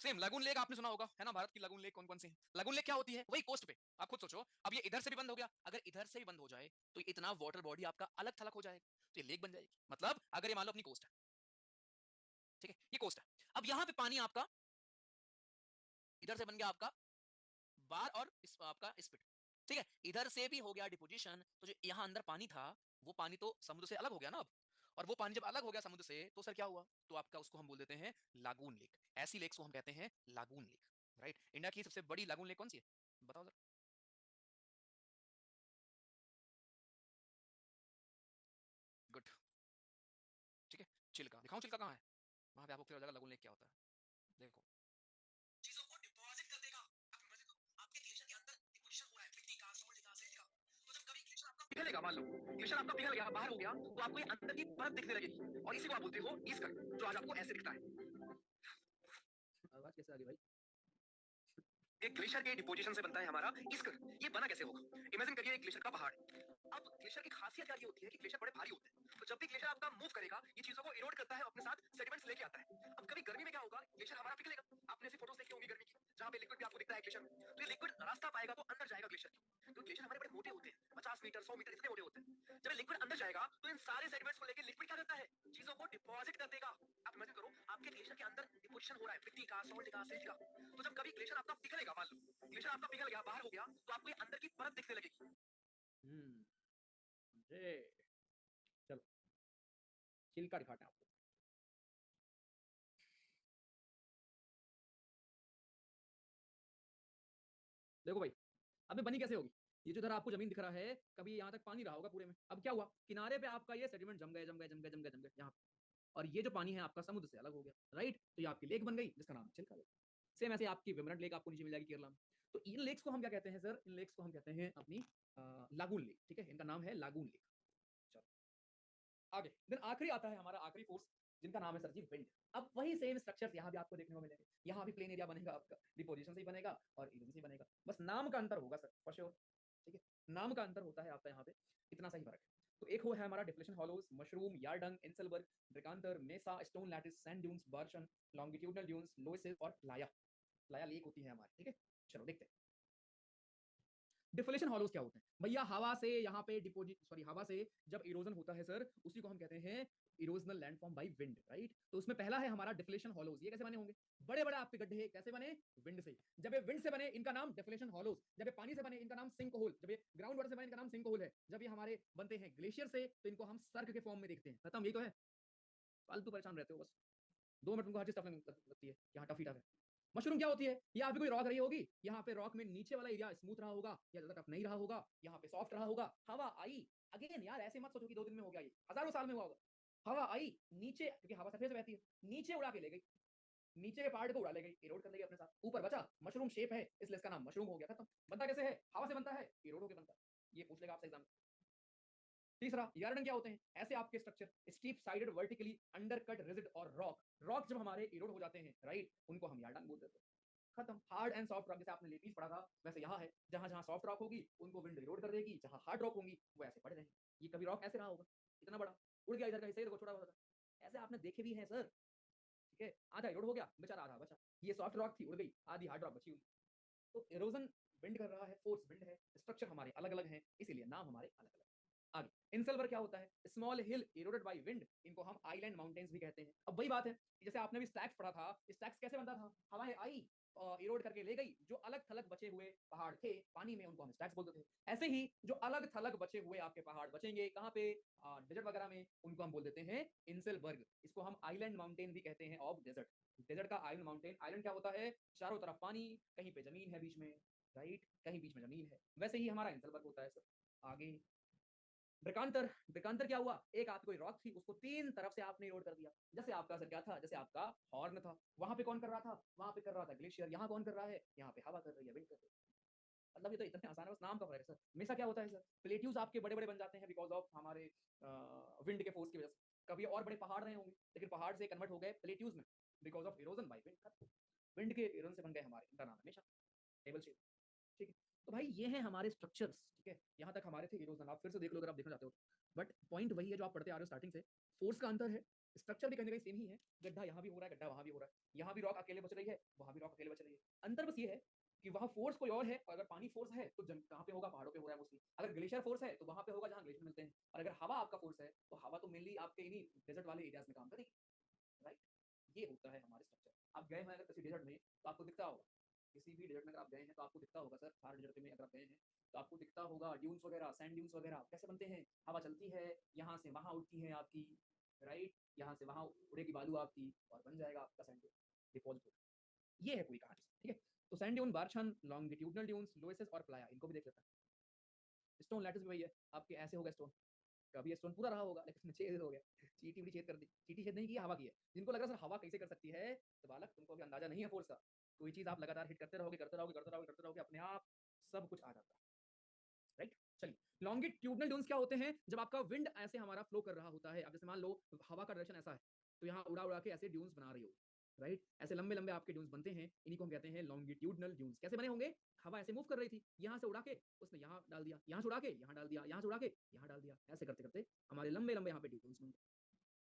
सेम लगून लेक आपने सुना होगा, है ना। भारत की लगून लेक कौन कौन सी है? लगून लेक क्या होती है, वही कोस्ट पे। आप खुद सोचो, अब ये इधर से भी बंद हो गया, अगर इधर से भी बंद हो जाए तो इतना वाटर बॉडी आपका अलग थलग हो जाएगा, तो ये लेक बन जाएगी। मतलब अगर ये मान लो अपनी कोस्ट है, ठीक है, ये कोस्ट है, अब यहाँ पे पानी आपका इधर से बन गया आपका बार और इस आपका स्पिट, ठीक है। इधर से भी हो गया डिपोजिशन, तो जो यहाँ अंदर पानी था, वो पानी तो समुद्र से अलग हो गया ना अब। और वो पानी जब अलग हो गया समुद्र से, तो सर क्या हुआ, तो आपका उसको हम बोल देते हैं लागून लेक। ऐसी लेक्स को हम कहते हैं लागून लेक। राइट इंडिया की सबसे बड़ी लागून लेक कौन सी है, बताओ सर। गुड, ठीक है। चिल्का दिखाऊं, चिल्का कहाँ है, वहां पे आपको क्लियर हो जाएगा लागून लेक क्या होता है। देखो चीजों को डिपॉजिट कर देगा। आप मजे को, आपके ग्लेशियर के अंदर डिपोजिशन हो रहा है, मिट्टी का, सॉल्ट का, सिल्ट का। तो जब कभी ग्लेशियर आपका पिघलेगा, मान लो ग्लेशियर आपका पिघल गया, बाहर हो गया, तो आपको ये अंदर की परत दिखने लगेगी, और इसी को आप बोलते हो ईस्कर, जो आज आपको ऐसे दिखता है। आवाज कैसे आ गई भाई? ये ग्लेशियर के डिपोजिशन से बनता है हमारा ईस्कर। ये बना कैसे होगा, इमेजिन करिए एक ग्लेशियर का पहाड़। अब ग्लेशियर की खासियत क्या होती है कि ग्लेशियर बड़े भारी होते हैं, तो जब भी ग्लेशियर आपका मूव करेगा, ये चीजों को इरोड करता है, अपने साथ सेडिमेंट्स लेके आता है। अब कभी गर्मी में क्या होगा, ग्लेशियर हमारा पिघलेगा। आपने ऐसी फोटोज देखी होंगी गर्मी की, जहां पे लिक्विड भी आपको दिखता है ग्लेशियर में। तो ये लिक्विड रास्ता पाएगा तो अंदर जाएगा ग्लेशियर के। तो ग्लेशियर हमारे बड़े मोटे होते हैं, 50 मीटर 100 मीटर इतने मोटे होते हैं। जब लिक्विड अंदर जाएगा, तो इन सारे सेडिमेंट्स को लेकर लिक्विड क्या करता है, चीजों को डिपॉजिट कर देगा। आप इमेजिन करो, आपके ग्लेशियर के अंदर डिपोजिशन हो रहा है, मिट्टी का, सॉल्ट का, सिल्ट का। तो जब कभी ग्लेशियर आपका पिघलेगा, मान लो ग्लेशियर आपका पिघल गया, बाहर हो गया, तो आपको ये अंदर की परत दिखने लगेगी। समझे? चलो, चिल्का दिखाते हैं आपको। देखो भाई, अब ये बनी कैसे होगी? ये जो इधर आपको जमीन दिख रहा है, कभी यहाँ तक पानी रहा होगा पूरे में। अब क्या हुआ, किनारे पे आपका ये सेडिमेंट जम गए, जम गए, जम गए, जम गए, जम गए यहाँ पे, और ये जो पानी है आपका समुद्र से अलग हो गया। राइट तो ये आपकी लेक बन गई, जिसका नाम है चिल्का लेक। सेम ऐसे आपकी विमरन लेक आपको नीचे मिल जाएगी केरला में। तो इन लेक्स को हम क्या कहते हैं सर, इन लेक्स को हम कहते हैं अपनी लागून लेक, ठीक है। इनका नाम है लागून लेक। चलो आगे, देन आखिरी आता है हमारा आखिरी फोर्स, जिनका नाम है सर जी विंड। अब वही सेम स्ट्रक्चर्स यहाँ भी आपको देखने को मिलेंगे। यहाँ भी प्लेन एरिया बनेगा आपका, डिपोजिशन से ही बनेगा और इरोजन से ही बनेगा, बस नाम का अंतर होगा सर, फॉर श्योर, ठीक है। नाम का अंतर होता है आपका यहाँ पे, इतना सही फर्क है। तो एक हो है हमारा deflation hollows, mushroom, yardang, inselberg, dreikanter, mesa, stone lattice, sand dunes, barchan, longitudinal dunes, loesses और प्लाया। प्लाया लेक होती है हमारी, ठीक है। चलो देखते हैं डिफलेशन हॉलोज क्या होते हैं भैया। हवा से यहाँ पे डिपोजिट, सॉरी, हवा से जब इरोजन होता है सर, उसी को हम कहते हैं erosional landform by wind. Right तो उसमें पहला है हमारा डिफ्लेशन हॉलोज। ये कैसे बने होंगे, बड़े बड़े आपके गड्ढे कैसे बने, विंड से। जब ये विंड से बने, इनका नाम डिफ्लेशन हॉलोज। जब ये पानी से बने, इनका नाम सिंक होल। जब ये ग्राउंड वाटर से बने, इनका नाम सिंक होल है। जब ये हमारे बनते हैं ग्लेशियर से, तो इनको हम सर्क के फॉर्म में देखते हैं। खत्म, यही तो है। फालतू परेशान रहते हो बस, 2 मिनट तुमको हर चीज टफ लगती है, यहाँ टफ ही टफ है। मशरूम क्या होती है, ये आपकी कोई रॉक रही होगी, यहाँ पे रॉक में नीचे वाला एरिया स्मूथ रहा होगा या ज्यादा टफ नहीं रहा होगा, यहाँ पे सॉफ्ट रहा होगा। हवा आई, अगेन यार ऐसे मत सोचो कि 2 दिन में हो गया, ये हजारों साल में हुआ होगा। हवा आई नीचे, क्योंकि हवा सफेद से बहती है, नीचे उड़ा के ले गई, नीचे के पार्ट को उड़ा ले गई, इरोड कर लेगी अपने साथ। ऊपर बचा, मशरूम शेप है इसलिए इसका नाम मशरूम हो गया, खत्म। बनता कैसे है, हवा से बनता है, इरोड होके बनता है। ये पूछ लेगा आपसे एग्जाम में। तीसरा, यार्डन क्या होते हैं? ऐसे आपके structure steep sided vertically undercut rigid और रॉक। रॉक जब हमारे इरोड हो जाते हैं राइट, उनको हम यार्डन बोल देते हैं। खत्म। हार्ड एंड सॉफ्ट रॉक, जैसे आपने लेपीस पढ़ा था वैसे यहाँ है, जहां जहां सॉफ्ट रॉक होगी उनको विंड इरोड कर देगी, जहां हार्ड रॉक होंगी वो ऐसे पड़े रहेंगे। ये कभी रॉक ऐसे रहा होगा इतना बड़ा, उड़ गया इधर का हिस्सा, देखो छोटा होता था, ऐसे आपने देखे भी हैं सर। ठीक है, आधा इरोड हो गया बेचारा, आधा बचा। ये सॉफ्ट रॉक थी, उड़ गई, आधी हार्ड रॉक बची हुई। तो इरोजन विंड कर रहा है, फोर्स विंड है, स्ट्रक्चर हमारे अलग अलग हैं, इसीलिए नाम हमारे अलग अलग। आगे, इनसल्वर क्या होता है? Small hill eroded by wind, इनको हम आइलैंड माउंटेन्स भी कहते हैं। अब वही बात है, जैसे आपने भी स्टैक्स पढ़ा था, स्टैक्स कैसे बनता था? हवाएं आई इरोड करके ले गई, जो अलग थलग बचे हुए पहाड़ थे पानी में उनको हम स्टैक्स बोलते थे। ऐसे ही जो अलग थलग बचे हुए आपके पहाड़ बचेंगे कहाँ पे? डेजर्ट वगैरह में, उनको हम बोल देते हैं इंसलबर्ग। इसको हम आइलैंड माउंटेन भी कहते हैं ऑफ डेजर्ट। डेजर्ट का आइलैंड माउंटेन, आइलैंड क्या होता है? चारों तरफ पानी, कहीं पे जमीन है बीच में, राइट, कहीं बीच में जमीन है, वैसे ही हमारा इंसलबर्ग होता है सर। आगे, ब्रिकांतर। ब्रिकांतर क्या हुआ? एक आपकी कोई रॉक थी, उसको तीन तरफ से आपने रोड कर दिया। जैसे आपका सर क्या था? जैसे आपका हॉर्न था। वहां पे कौन कर रहा था? वहां पे कर रहा था ग्लेशियर। यहाँ कौन कर रहा है? यहाँ पे हवा कर रही है, विंड कर रही है। मतलब ये तो इतने आसान है, बस नाम का फर्क है सर। हमेशा क्या होता है सर? प्लेट्यूज आपके बड़े बड़े बन जाते हैं बिकॉज ऑफ हमारे विंड के फोर्स की वजह से। कभी और बड़े पहाड़ रहे होंगे, लेकिन पहाड़ से कन्वर्ट हो गए प्लेट्यूज में because of erosion by wind. Wind के इरोजन से बन गए हमारे, इनका नाम हमेशा टेबल शेप। ठीक है, तो भाई ये हैं हमारे स्ट्रक्चर्स। ठीक है, यहाँ तक हमारे थे इरोजन, आप फिर से देख लो अगर आप देखना चाहते हो। बट पॉइंट वही है जो आप पढ़ते आ रहे हो स्टार्टिंग से, फोर्स का अंतर है, स्ट्रक्चर भी कहीं ना कहीं सेम ही है। गड्ढा यहाँ भी हो रहा है, गड्ढा वहाँ भी हो रहा है, यहाँ भी रॉक अकेले बच रही है, वहाँ भी रॉक अकेले बच रही है। अंतर बस ये है कि वहाँ फोर्स कोई और है, और अगर पानी फोर्स है तो कहाँ पे होगा? पहाड़ों पे हो रहा है मोस्टली। अगर ग्लेशियर फोर्स है तो वहाँ पे होगा जहाँ ग्लेशियर मिलते हैं। और अगर हवा आपका फोर्स है तो हवा तो मेनली आपके इन्हीं डेजर्ट वाले एरियाज में काम करेगी, राइट। ये होता है हमारे स्ट्रक्चर। आप गए हैं अगर किसी डेजर्ट में तो आपको दिखता होगा, किसी भी डेजर्ट में अगर आप गए हैं तो आपको दिखता होगा सर, थार डेजर्ट में अगर आप गए हैं तो आपको दिखता होगा ड्यून्स वगैरह, सैंड ड्यून्स वगैरह कैसे बनते हैं? हवा चलती है, यहाँ से वहाँ उड़ती है आपकी, राइट, यहाँ से वहाँ उड़ेगी बालू आपकी और बन जाएगा आपका सैंड ड्यून डिपॉजिट। ये है पूरी कहानी। ठीक है, तो सैंड ड्यून, बारछन, लॉन्गिट्यूडनल ड्यून्स, लोएसिस और प्लाया, इनको भी देख लेते हैं। स्टोन लैटिस भी वही है आपके, ऐसे होगा स्टोन, कभी स्टोन पूरा रहा होगा लेकिन छेद हो गया, चीटी भी छेद कर दी। चीटी छेद नहीं की, हवा की है। जिनको लग रहा है सर हवा कैसे कर सकती है, तो बालक तुमको अभी अंदाजा नहीं है फोर्स का। कोई चीज आप लगातार हिट करते रहोगे, करते रहोगे, करते रहोगे, करते रहोगे, अपने आप सब कुछ आ जाता है, राइट। चलिए, लॉन्गिट्यूडनल ड्यून्स क्या होते हैं? जब आपका विंड ऐसे हमारा फ्लो कर रहा होता है, अब जैसे मान लो हवा का डायरेक्शन ऐसा है, तो यहाँ उड़ा उड़ा के ऐसे ड्यून्स बना रही होगी, राइट। ऐसे लंबे लंबे आपके ड्यून्स बनते हैं, इन्हीं को हम कहते हैं लॉन्गिट्यूडनल ड्यून्स। कैसे बने होंगे? हवा ऐसे मूव कर रही थी, यहाँ से उड़ा के उसने यहाँ डाल दिया, यहाँ से उड़ा के यहाँ डाल दिया, यहाँ से उड़ा के यहाँ डाल दिया, ऐसे करते करते हमारे लंबे लंबे यहाँ पे ड्यून्स बन गए,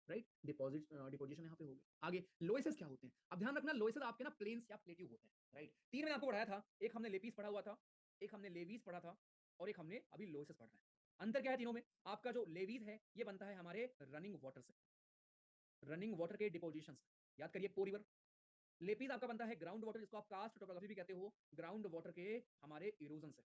राइट। डिपोजिशन यहाँ पे हो गया। आगे, लोएसेस क्या होते हैं? अब ध्यान रखना, लोएसेस आपके ना प्लेन्स या प्लेट्यू होते हैं, राइट। तीन मैंने आपको पढ़ाया था, एक हमने लेपीस पढ़ा हुआ था, एक हमने लेवीज पढ़ा था, और एक हमने अभी लोएसेस पढ़ रहे हैं। अंतर क्या है तीनों में? आपका जो लेवीज है ये बनता है हमारे रनिंग वाटर से, रनिंग वाटर के डिपोजिशन से। याद करिए पो रिवर। लेपीज आपका बनता है ग्राउंड वाटर, जिसको आप कास्ट टोपोग्राफी भी कहते हो, ग्राउंड वाटर के हमारे इरोजन से।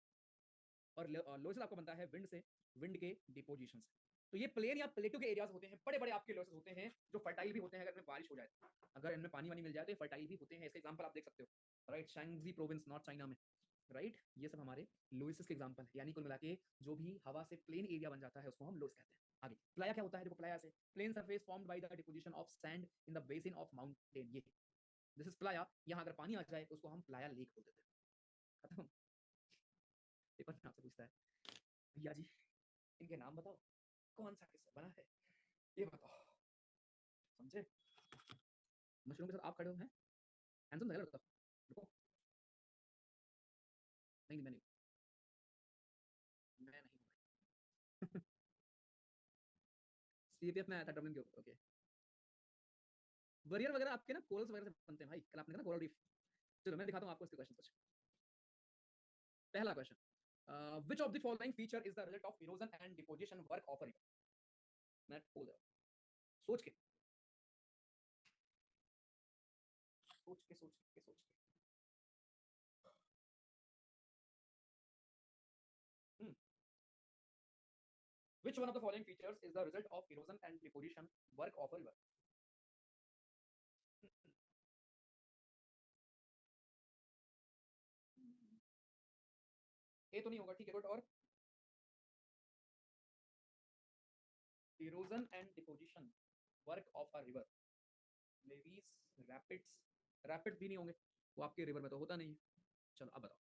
और लोएसेस आपका बनता है विंड से, विंड के डिपोजिशन से। तो ये प्लेन या प्लेटो के एरियाज होते हैं, बड़े बड़े आपके लोएसेस होते हैं, जो फर्टाइल भी होते हैं। अगर इनमें बारिश हो जाए, अगर इनमें पानी वानी मिल जाए तो ये फर्टाइल भी होते हैं। इसका एग्जांपल आप देख सकते हो, राइट, शैंगजी प्रोविंस नॉर्थ चाइना में, राइट। ये सब हमारे लोएसेस के एग्जांपल है। यानी कुल मिला के जो भी हवा से प्लेन एरिया बन जाता है उसको हम लोएस कहते हैं। आगे, प्लाया क्या होता है? देखो, प्लाया से plain surface formed by the deposition of sand in the basin of mountain. ये दिस इज प्लाया। यहाँ अगर पानी आ जाए तो उसको हम प्लाया लेक बोल देते हैं। खत्म। पेपर में आपसे पूछता है, भैया जी इनके नाम बताओ, कौन सा किससे बना है, ये बताओ, समझे? मशरूम के साथ आप खड़े हो हैं, हैंडसम लग रहा है, बताओ। रुको, नहीं मैं नहीं, मैं नहीं हूँ। सीपीएफ में आया था डबलिन के ऊपर, ओके। बरियर वगैरह आपके ना कोरल्स वगैरह से बनते हैं भाई, कल आपने कहा ना कोरल रीफ। चलो मैं दिखाता हूँ आपको इसके क्वेश्चन कुछ। पहला question, which of the following feature is the result of erosion and deposition work of a river? मैं बोल रहा हूँ, सोच के सोच के सोच के सोच के। Which one of the following features is the result of erosion and deposition work of a river? ए तो नहीं होगा, ठीक है, गुड। और erosion and deposition work of a river, levees, rapids, rapids भी नहीं होंगे, वो आपके रिवर में तो होता नहीं है। चलो अब बताओ,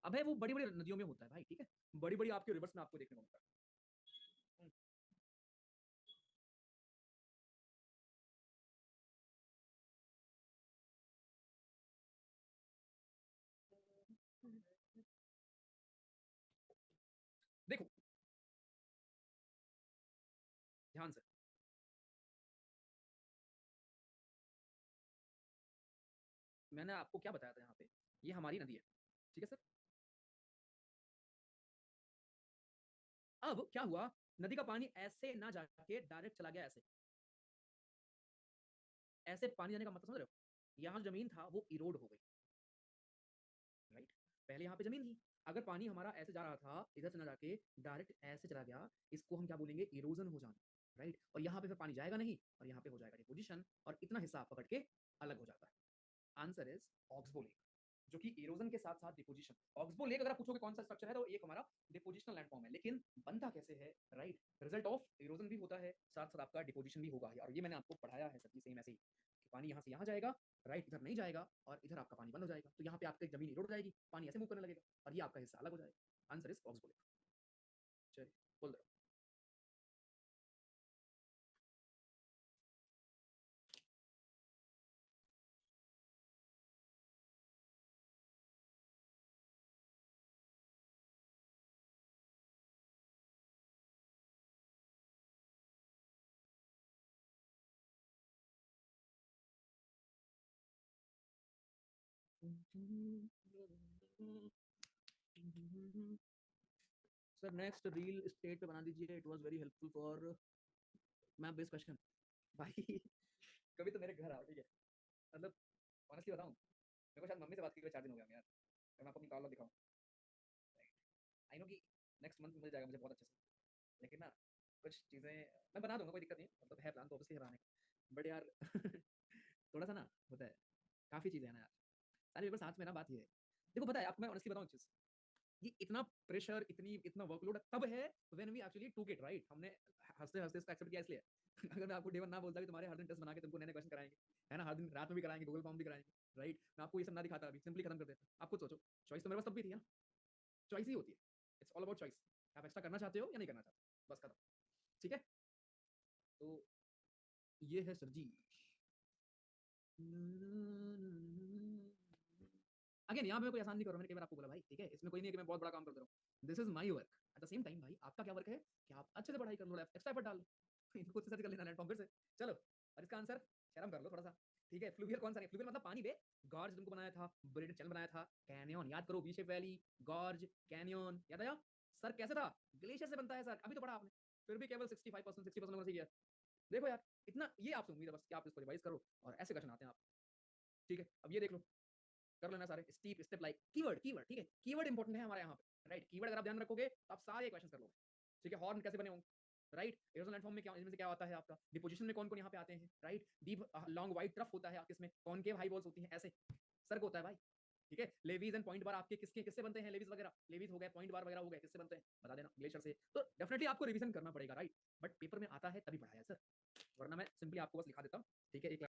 अबे वो बड़ी बड़ी नदियों में होता है भाई, ठीक है, बड़ी बड़ी आपके रिवर्स में आपको देखने को मिलता है। देखो ध्यान से, मैंने आपको क्या बताया था यहाँ पे, ये हमारी नदी है, ठीक है सर। अब क्या हुआ, नदी का पानी ऐसे ना जाके डायरेक्ट चला गया ऐसे, ऐसे पानी जाने का मतलब समझ रहे हो, यहाँ जमीन था वो इरोड हो गई, राइट। पहले यहाँ पे जमीन थी, अगर पानी हमारा ऐसे जा रहा था, इधर से ना जाके डायरेक्ट ऐसे चला गया, इसको हम क्या बोलेंगे, इरोजन हो जाना, राइट। और यहाँ पे फिर पानी जाएगा नहीं, और यहाँ पे हो जाएगा डिपोजिशन, और इतना हिस्सा आप पकड़ के अलग हो जाता है। आंसर इज ऑक्सबो लेक, जो कि इरोजन के साथ साथ डिपोजिशन। ऑक्सबो लेक अगर आप पूछोगे कौन सा स्ट्रक्चर है, तो एक हमारा डिपोजिशनल लैंडफॉर्म है, लेकिन बनता कैसे है, राइट, रिजल्ट ऑफ इरोजन भी होता है, साथ साथ आपका डिपोजिशन भी होगा, और ये मैंने आपको पढ़ाया है सर, सेम ऐसे ही कि पानी यहाँ से यहाँ जाएगा, राइट, इधर नहीं जाएगा, और इधर आपका पानी बंद हो जाएगा, तो यहाँ पे आपकी जमीन इरोड हो जाएगी, पानी ऐसे मूव करने लगेगा, और ये आपका हिस्सा अलग हो जाएगा। Answer is oxbow lake. चलिए बोल दो। सर नेक्स्ट रील स्टेट पे बना दीजिए, it was very helpful for map based question. भाई कभी तो मेरे घर आओ, ठीक है, मतलब ऑनेस्टली बताऊं, मेरे को शायद मम्मी से बात किए हुए 4 दिन हो गया यार, मैं आपको अपनी कॉल दिखाऊं, आई नो कि नेक्स्ट मंथ मिल जाएगा मुझे बहुत अच्छे से, लेकिन ना कुछ चीज़ें मैं बना दूंगा, कोई दिक्कत नहीं है, मतलब है प्लान तो ऑब्वियसली है बनाने का, बट यार थोड़ा सा ना होता है, काफ़ी चीज़ें हैं ना यार, सारे पेपर साथ में ना, बात ये है, देखो पता है आपको मैं ऑनेस्टली बताऊं एक चीज़, ये इतना प्रेशर, इतना वर्कलोड तब है when we actually took it, right. हमने हंसते हंसते इसको एक्सेप्ट किया इसलिए अगर मैं आपको डे वन ना बोलता कि तुम्हारे हर दिन टेस्ट बना के तुमको नए नए क्वेश्चन कराएंगे, है ना, हर दिन रात में भी कराएंगे, गूगल फॉर्म भी कराएंगे, राइट, मैं आपको ये सब ना दिखाता, अभी सिंपली खत्म कर देता। आप खुद सोचो, चॉइस तो मेरे पास तब भी थी ना, चॉइस ही होती है, इट्स ऑल अबाउट चॉइस, आप एक्स्ट्रा करना चाहते हो या नहीं करना चाहते, बस खत्म, ठीक है। तो ये है सर जी, अगेन यहाँ पे मैं कोई आसान नहीं कर रहा हूँ, मैंने कई बार आपको बोला भाई, ठीक है, इसमें कोई नहीं है कि मैं बहुत बड़ा काम कर दे रहा हूँ, this is my work, at the same time भाई आपका क्या वर्क है कि आप अच्छे से पढ़ाई कर लो, एक्स्ट्रा एफर्ट डाल लो, इनको खुद से सर्च कर लेना प्लेटफॉर्म फिर से, चलो, और इसका आंसर शर्म कर लो थोड़ा सा, ठीक है। फ्लूवियल कौन सा नहीं, फ्लूवियल मतलब पानी बे, गॉर्ज तुमको बनाया था, ब्रेडेड चैनल बनाया था, कैनियन याद करो, V shape valley, gorge, canyon याद आया सर, कैसे था, ग्लेशियर से बनता है सर, अभी तो पढ़ा आपने, फिर भी केवल 65% 60% लोगों ने किया, देखो यार इतना, ये आपसे उम्मीद है बस कि आप इसको रिवाइज करो और ऐसे क्वेश्चन आते हैं आप, ठीक है। अब ये देख लो, कर लेना सारे steep step like keyword, keyword ठीक है, कीवर्ड इंपॉर्टेंट है हमारे यहाँ पे, राइट, कीवर्ड अगर आप ध्यान रखोगे तो आप सारे क्वेश्चन कर लोगे, ठीक है। हॉर्न कैसे बने होंगे, राइट, इरोजन लैंडफॉर्म में क्या, इनमें से क्या आता है आपका, डिपोजिशन में कौन कौन यहाँ पे आते हैं, right, deep long wide trough होता है आपके, इसमें कॉनकेव हाई वॉल्स होती हैं, ऐसे सर्क होता है भाई, ठीक है। लेवीज एंड पॉइंट बार आपके किसके किससे बनते हैं, लेवीज वगैरह, लेवीज हो गए, पॉइंट बार वगैरह हो गए, किससे बनते हैं बता देना, ग्लेशियर से। तो डेफिनेटली आपको रिवीजन करना पड़ेगा, राइट, बट पेपर में आता है तभी पढ़ाया सर, वरना मैं सिंपली आपको बस लिखा देता हूँ, ठीक है, एक